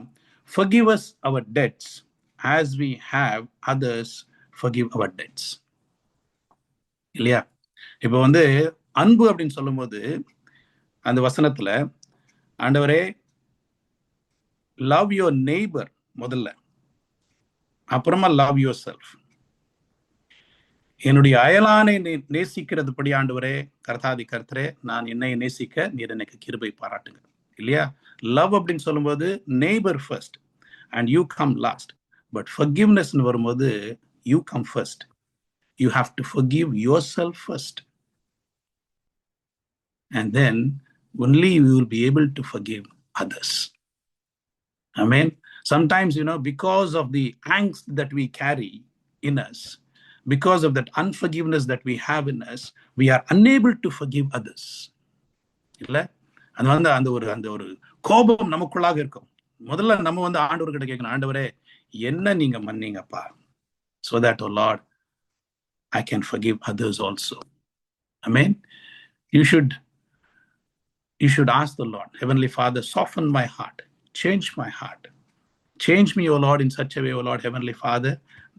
[SPEAKER 1] forgive us our debts as we have others forgive our debts. இல்லையா? இப்ப வந்து அன்பு அப்படின்னு சொல்லும் போது அந்த வசனத்துல ஆண்டவரே லவ் யுவர் நெய்பர் முதல்ல, அப்புறமா லவ் யுவர் செல்ஃப். என்னுடைய அயலானை நேசிக்கிறதுபடி ஆண்டவரே கர்த்தாதி கர்த்தரே நான் என்னை நேசிக்க நீர் எனக்கு கிருபை பாராட்டுங்க. இல்லையா? லவ் அப்படின்னு சொல்லும்போது neighbour first and you come last. But forgiveness வரும்போது you come first. You have to forgive yourself first and then only we will be able to forgive others. Amen. Sometimes, because of the angst that we carry in us, because of that unforgiveness that we have in us, we are unable to forgive others. இல்ல, அது வந்து அந்த ஒரு கோபம் நமக்குள்ளாக இருக்கும். முதல்ல நம்ம வந்து ஆண்டவர்கிட்ட கேட்கணும், ஆண்டவரே என்ன நீங்க மன்னிங்கப்பா, so that, oh Lord, I can forgive others also. Amen. You should ask the Lord, Heavenly Father, soften my heart, change my heart. Change me, O Lord, in such a way, O Lord, Heavenly Father,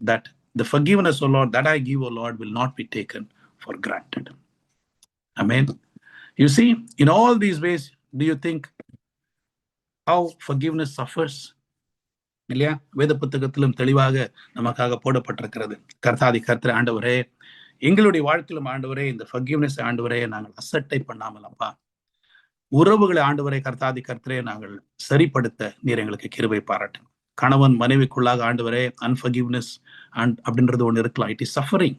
[SPEAKER 1] that the forgiveness, O Lord, that I give, O Lord, will not be taken for granted. Amen. You see, in all these ways, do you think how forgiveness suffers? இல்லையா? வேத புத்தகத்திலும் தெளிவாக நமக்காக போடப்பட்டிருக்கிறது. கர்த்தாதி கர்த்தர் ஆண்டவரே, எங்களுடைய வாழ்க்கையிலும் ஆண்டவரே இந்த forgiveness ஆண்டவரே நாங்கள் அசட்டை பண்ணாமல் அப்பா, உறவுகளை ஆண்டவரை கர்த்தாதி கர்த்தரே நாங்கள் சரிப்படுத்த நீர் எங்களுக்கு கிருபை பாராட்டு. கணவன் மனைவிக்குள்ளாக ஆண்டவரே அன்ஃபர்கிவ்னஸ் அப்படின்றது ஒன்று இருக்கலாம். It is suffering.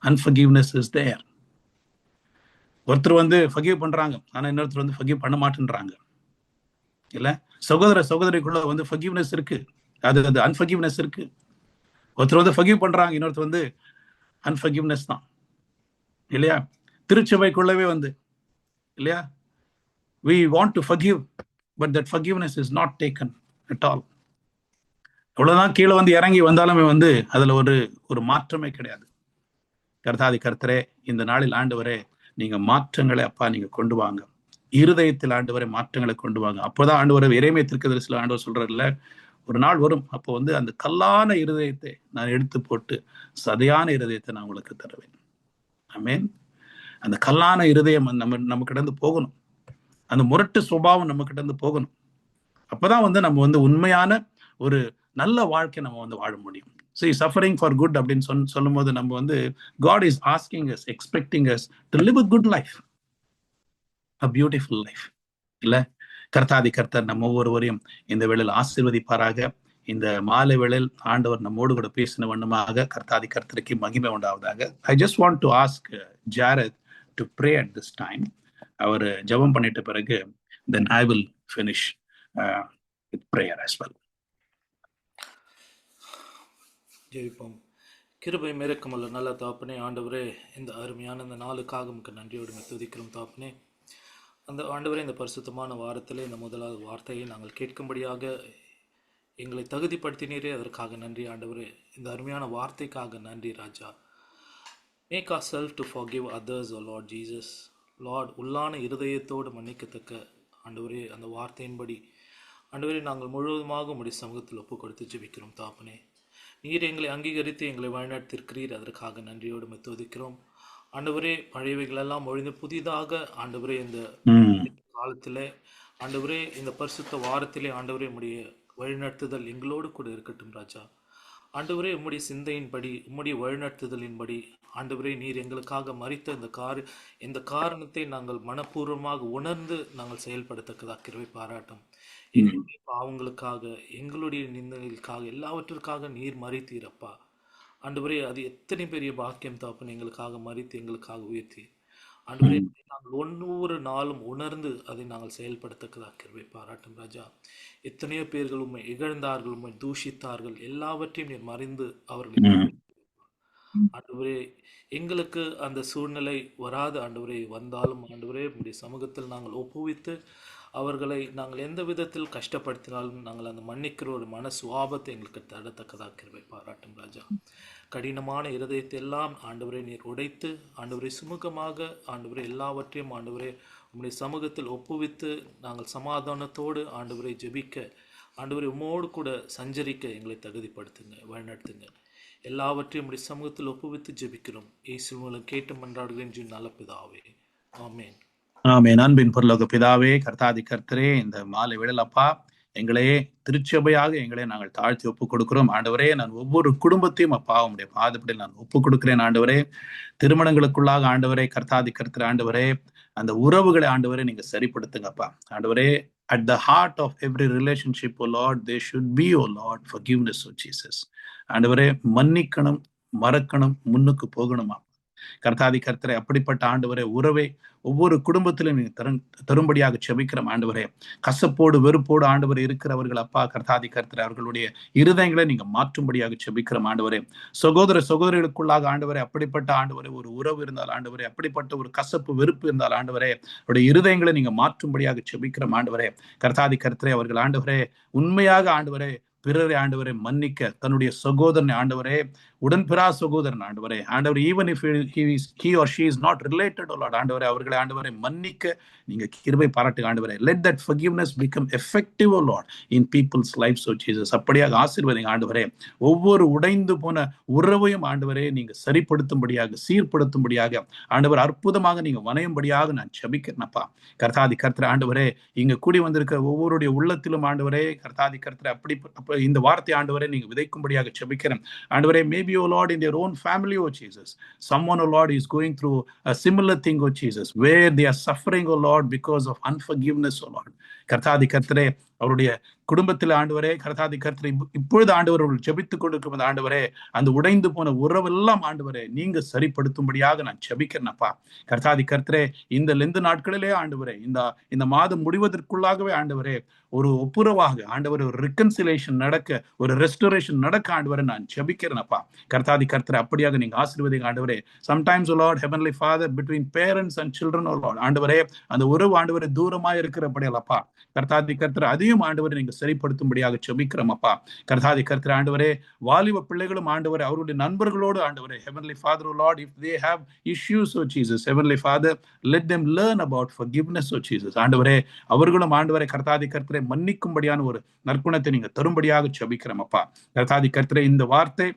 [SPEAKER 1] Unforgiveness is there. ஒருத்தர் வந்து ஃபர்கிவ் பண்றாங்க, ஆனா இன்னொருத்தர் வந்து ஃபர்கிவ் பண்ண மாட்டேன்றாங்க. இல்ல, சகோதரிக்குள்ள வந்து ஃபர்கிவ்னஸ் இருக்கு, அது அன்ஃபர்கிவ்னஸ் இருக்கு. ஒருத்தர் வந்து ஃபர்கிவ் பண்றாங்க, இன்னொருத்தர் வந்து அன்ஃபர்கிவ்னஸ் தான். இல்லையா? திருச்சபைக்குள்ளவே வந்து இல்லையா, we want to forgive, but that forgiveness is not taken at all. எவ்வளவுதான் கீழே வந்து இறங்கி வந்தாலுமே வந்து அதுல ஒரு மாற்றமே கிடையாது. கர்த்தாதி கர்த்தரே, இந்த நாளில் ஆண்டவரே நீங்க மாற்றங்களை அப்பா நீங்க கொண்டு வாங்க. இருதயத்தில் ஆண்டவரை மாற்றங்களை கொண்டு வாங்க. அப்போதான் ஆண்டவரை எரேமியா தீர்க்கதரிசியில ஆண்டவர் சொல்றாருல்ல, ஒரு நாள் வரும், அப்போ வந்து அந்த கல்லான இருதயத்தை நான் எடுத்து போட்டு சதையான இருதயத்தை நான் உங்களுக்கு தருவேன். ஆமென். அந்த கல்லான இருதயம் நம்ம கிட்ட போகணும். அந்த முரட்டு சுபாவம் நம்ம கிட்ட போகணும். அப்பதான் வந்து நம்ம வந்து உண்மையான ஒரு நல்ல வாழ்க்கை நம்ம வந்து வாழ முடியும். See, suffering for good அப்படின்னு சொல்லும் போது நம்ம வந்து God is asking us, expecting us to live a good life, a beautiful life. இல்ல, கர்த்தாதி கர்த்தர் நம்ம ஒவ்வொருவரையும் இந்த வேளையில் ஆசீர்வதிப்பாராக. இந்த மாலை வேளையில் ஆண்டவர் நம்மோடு கூட பேசின வண்ணமாக கர்த்தாதி கர்த்தருக்கு மகிமை உண்டாவதாக. I just want to ask Jared to pray at this time. அவர் ஜெபம் பண்ணிட்ட பிறகு then I will finish with prayer as well.
[SPEAKER 4] ஜெபிப்போம். கிருபை மேரக்கமல்ல நல்ல தாப்பனே, ஆண்டவரே இந்த அருமையான இந்த நாளுக்காக உமக்கு நன்றியோடு துதிக்கிறோம் தாப்பனே. அந்த ஆண்டவரே இந்த பரிசுத்தமான வாரத்திலே இந்த முதலாவது வார்த்தையை நாங்கள் கேட்கும்படியாக எங்களை தகுதிப்படுத்தினீரே, அதற்காக நன்றி ஆண்டவரே. இந்த அருமையான வார்த்தைக்காக நன்றி ராஜா. Make ourselves to forgive others, O Lord Jesus. Lord, உள்ளான இருதயத்தோடு மன்னிக்கத்தக்க ஆண்டவரே அந்த வார்த்தையின்படி ஆண்டவரே நாங்கள் முழுவதுமாக உம்முடைய சமூகத்தில் ஒப்பு கொடுத்து ஜெபிக்கிறோம் தாப்பனே. நீர் எங்களை அங்கீகரித்து எங்களை வழிநடத்திருக்கிறீர், அதற்காக நன்றியோடு துதிக்கிறோம் ஆண்டவரே. பழையவைகளெல்லாம் ஒழிந்து புதிதாக ஆண்டவரே இந்த காலத்தில் ஆண்டவரே இந்த பரிசுத்த வாரத்திலே ஆண்டவரே உம்முடைய வழிநடத்துதல் எங்களோடு கூட இருக்கட்டும் ராஜா. ஆண்டவரே, உம்முடைய சிந்தையின்படி, உம்முடைய வழிநடத்துதலின்படி ஆண்டவரே, நீர் எங்களுக்காக மரித்த இந்த காரணத்தை நாங்கள் மனப்பூர்வமாக உணர்ந்து நாங்கள் செயல்படத்தக்கதாக கிருபை பாராட்டும். எங்களுடைய பாவங்களுக்காக, எங்களுடைய நிந்தனைகளுக்காக, எல்லாவற்றிற்காக நீர் மரித்தீரப்பா. ஆண்டவரே, அது எத்தனை பெரிய பாக்கியம் தாப்பன், எங்களுக்காக மரித்து எங்களுக்காக உயர்த்தி. ஆண்டவரே, நாங்கள் ஒவ்வொரு நாளும் உணர்ந்து அதை நாங்கள் செயல்படுத்தக்கதாக கிருபை பாராட்டும் ராஜா. எத்தனையோ பேர்கள் உண்மை இகழ்ந்தார்கள், உண்மை தூஷித்தார்கள், எல்லாவற்றையும் நீர் மறைந்து அவர்களை ஆண்டவரே, எங்களுக்கு அந்த சூழ்நிலை வராது ஆண்டவரே. வந்தாலும் ஆண்டவரே, உடைய சமூகத்தில் நாங்கள் ஒப்புவித்து அவர்களை நாங்கள் எந்த விதத்தில் கஷ்டப்படுத்தினாலும் நாங்கள் அந்த மன்னிக்கிற ஒரு மன சுவாபத்தை எங்களுக்கு தடத்தக்கதாக கிருபை பாராட்டும் ராஜா. கடினமான இருதயத்தை எல்லாம் ஆண்டவரை நீர் உடைத்து ஆண்டவரை சுமூகமாக ஆண்டவரை எல்லாவற்றையும் ஆண்டவரை உம்முடைய சமூகத்தில் ஒப்புவித்து நாங்கள் சமாதானத்தோடு ஆண்டவரை ஜெபிக்க, ஆண்டவரை உம்மோடு கூட சஞ்சரிக்க எங்களை தகுதிப்படுத்துங்க, வழிநடத்துங்க. எல்லாவற்றையும் உடைய சமூகத்தில் ஒப்புவித்து ஜெபிக்கிறோம். இயேசு மூலம் கேட்டு மன்றாடுகிறேன் நல்ல பிதாவே, ஆமேன்.
[SPEAKER 1] ஆமேன். அன்பின் பரலோக பிதாவே, கர்த்தாதி கர்த்தரே, இந்த மாலை வேளையிலப்பா எங்களையே திருச்சபையாக எங்களை நாங்கள் தாழ்த்தி ஒப்புக் கொடுக்கிறோம் ஆண்டவரே. நான் ஒவ்வொரு குடும்பத்தையும் அப்பா உடைய பாதப்படியில் நான் ஒப்புக் கொடுக்கிறேன் ஆண்டவரே. திருமணங்களுக்குள்ளாக ஆண்டவரே, கர்த்தாதி கர்த்தர் ஆண்டவரே, அந்த உறவுகளை ஆண்டவரே நீங்க சரிப்படுத்துங்கப்பா ஆண்டவரே. At the heart of every relationship, O Lord, there should be, O Lord, forgiveness, O Jesus. ஆண்டவரே, மன்னிக்கணும், மறக்கணும், முன்னுக்கு போகணுமா கர்த்தாதி கர்த்தரை. அப்படிப்பட்ட ஆண்டவரே உறவை ஒவ்வொரு குடும்பத்திலும் நீங்க தரும்படியாக செபிக்கிறோம் ஆண்டவரே. கசப்போடு வெறுப்போடு ஆண்டவர் இருக்கிறவர்கள் அப்பா கர்த்தாதி கர்த்தரை அவர்களுடைய இருதயங்களை நீங்க மாற்றும்படியாக செபிக்கிறோம் ஆண்டவரே. சகோதர சகோதரிகளுக்குள்ளாக ஆண்டவரே அப்படிப்பட்ட ஆண்டவரே ஒரு உறவு இருந்தால் ஆண்டவரே, அப்படிப்பட்ட ஒரு கசப்பு வெறுப்பு இருந்தால் ஆண்டவரே அவருடைய இருதயங்களை நீங்க மாற்றும்படியாக செபிக்கிறோம் ஆண்டவரே. கர்த்தாதி கர்த்தரை அவர்கள் ஆண்டவரே உண்மையாக ஆண்டவரே பிறரை ஆண்டவரை மன்னிக்க, தன்னுடைய சகோதரனை ஆண்டவரே, உடன்பிறா சகோதரன் ஆண்டவரே, ஆண்டவர் even if he or she is not related, O Lord, ஆண்டவரே அவர்களை ஆண்டவரை மன்னிக்க நீங்க கிருபை பாராட்டுங்க ஆண்டவரே. let that forgiveness become effective, O Lord, in people's lives, O Jesus. அப்படியாக ஆசீர்வதிங்க ஆண்டவரே. ஒவ்வொரு உடைந்து போன உறவையும் ஆண்டவரே நீங்க சரிப்படுத்தும்படியாக, சீர்படுத்தும்படியாக ஆண்டவர் அற்புதமாக நீங்க வணையும்படியாக நான் ஜெபிக்கிறேனப்பா கர்த்தாதி கர்த்தரை. ஆண்டவரே, இங்க கூடி வந்திருக்கிற ஒவ்வொருடைய உள்ளத்திலும் ஆண்டவரே கர்த்தாதி கர்த்தரை அப்படி இந்த வார்த்தை ஆண்டவரே நீங்க விதைக்கும்படியாக ஜெபிக்கிறேன் ஆண்டவரே. Maybe, O Lord, in their own family, O Jesus, someone, O Lord, is going through a similar thing, O Jesus, where they are suffering, O Lord, because of unforgiveness, O Lord. கர்த்தாதி கர்த்தரே, அவருடைய குடும்பத்தில் ஆண்டவரே கர்த்தாதி கர்த்தரை இப்பொழுது ஆண்டவர் ஜெபித்துக் கொண்டிருக்கும் ஆண்டவரே, அந்த உடைந்து போன உறவெல்லாம் ஆண்டவரே நீங்க சரிப்படுத்தும்படியாக நான் ஜெபிக்கிறேனப்பா கர்த்தாதி கர்த்தரே. இந்த லெந்து நாட்களிலே ஆண்டவரே, இந்த மாதம் முடிவதற்குள்ளாகவே ஆண்டவரே ஒரு ஒப்புரவாக ஆண்டவர் ஒரு ரிகன்சிலேஷன் நடக்க, ஒரு ரெஸ்டோரேஷன் நடக்க ஆண்டவரை நான் ஜெபிக்கிறேனப்பா கர்த்தாதி கர்த்தரை. அப்படியாக நீங்க ஆசீர்வதிங்க ஆண்டவரே. Sometimes, O Lord, Heavenly Father, between parents and children, O Lord, ஆண்டவரே அந்த உறவு ஆண்டவரை தூரமா இருக்கிறபடியாலப்பா கர்த்தாதி கர்த்தரை அதையும் ஆண்டவரை நீங்க சரிப்படுத்தும்படியாக ஜெபிக்கிறோம் அப்பா கர்த்தாதி கர்த்தரை. ஆண்டவரே, வாலிப பிள்ளைகளும் ஆண்டவரே அவருடைய நண்பர்களோடு ஆண்டவரே, Heavenly Father, O Lord, if they have issues, O Jesus, Heavenly Father, let them learn about forgiveness, O Jesus. ஆண்டவரே, அவர்களும் ஆண்டவரை கர்த்தாதி கர்த்தரை மன்னிக்கும்படியான ஒரு நற்குணத்தை நீங்க தரும்படியாக ஜெபிக்கிறோம் அப்பா கர்த்தாதி கர்த்தரை. இந்த வார்த்தை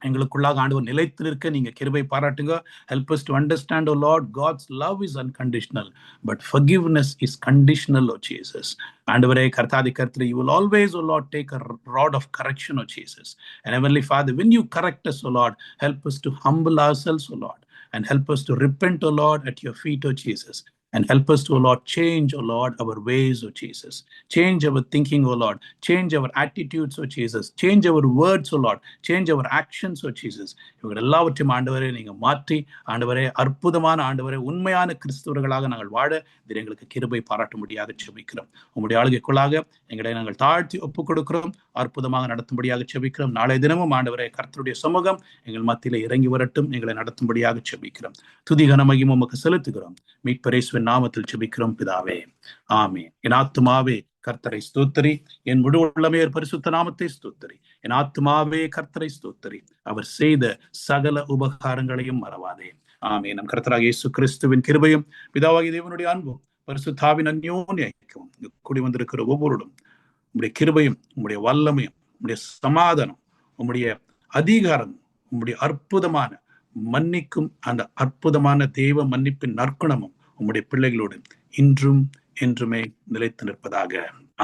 [SPEAKER 1] எங்களுக்குள்ளாக ஆண்டவர் நிலைத்து நிற்க நீங்க கிருபை பாராட்டுங்க. Help us to understand, O Lord, God's love is unconditional, but forgiveness is conditional, O Jesus. ஆண்டவரே கர்த்தாதி கர்த்தரை, you will always, O Lord, take a rod of correction, O Jesus. And Heavenly Father, when you correct us, O Lord, help us to humble ourselves, O Lord, and help us to repent, O Lord, at your feet, O Jesus. And help us to, O Lord, change, O Lord, our ways, O Jesus. Change our thinking, O Lord. Change our attitudes, O Jesus. Change our words, O Lord. Change our actions, O Jesus. இவங்க எல்லாவற்றையும் ஆண்டவரே நீங்க மாற்றி ஆண்டவரே அற்புதமான ஆண்டவரே உண்மையான கிறிஸ்தவர்களாக நாங்கள் வாழ இது எங்களுக்கு கிருபை பாராட்டும்படியாக ஜெபிக்கிறோம். உங்களுடைய ஆளுகைக்குள்ளாக எங்களை நாங்கள் தாழ்த்தி ஒப்புக் கொடுக்கிறோம். அற்புதமாக நடத்தும்படியாக ஜெபிக்கிறோம். நாளை தினமும் ஆண்டவரே கர்த்தருடைய சமூகம் எங்கள் மத்தியிலே இறங்கி வரட்டும், எங்களை நடத்தும்படியாக ஜெபிக்கிறோம். துதி கன மகிமை உமக்கு செலுத்துகிறோம். மீட்பரேசுவின் நாமத்தில் ஜெபிக்கிறோம் பிதாவே, ஆமென். என் ஆத்துமாவே கர்த்தரை ஸ்தோத்திரி, என் முழு உள்ளமே பரிசுத்த நாமத்தை ஸ்தோத்திரி. என் ஆத்துமாவே கர்த்தரை ஸ்தோத்திரி, அவர் செய்த சகல உபகாரங்களையும் மறவாதே. ஆமென். நம் கர்த்தராகிய இயேசு கிறிஸ்துவின் கிருபையும் பிதாவாகிய தேவனுடைய அன்பும் பரிசுத்தாவின் அந்யோன்ய ஐக்கியமும் கூடி வந்திருக்கிற ஒவ்வொருடும் உம்முடைய கிருபையும் உம்முடைய வல்லமையும் உம்முடைய சமாதானம் உம்முடைய அதிகாரம் உம்முடைய அற்புதமான மன்னிக்கும் அந்த அற்புதமான தெய்வ மன்னிப்பின் நற்குணமும் உம்முடைய பிள்ளைகளோடு இன்றும் என்றுமே நிலைத்து நிற்பதாக.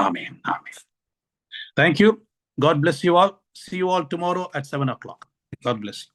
[SPEAKER 1] ஆமென். ஆமென். Thank you. God bless you all. See you all tomorrow at 7 o'clock. God bless you.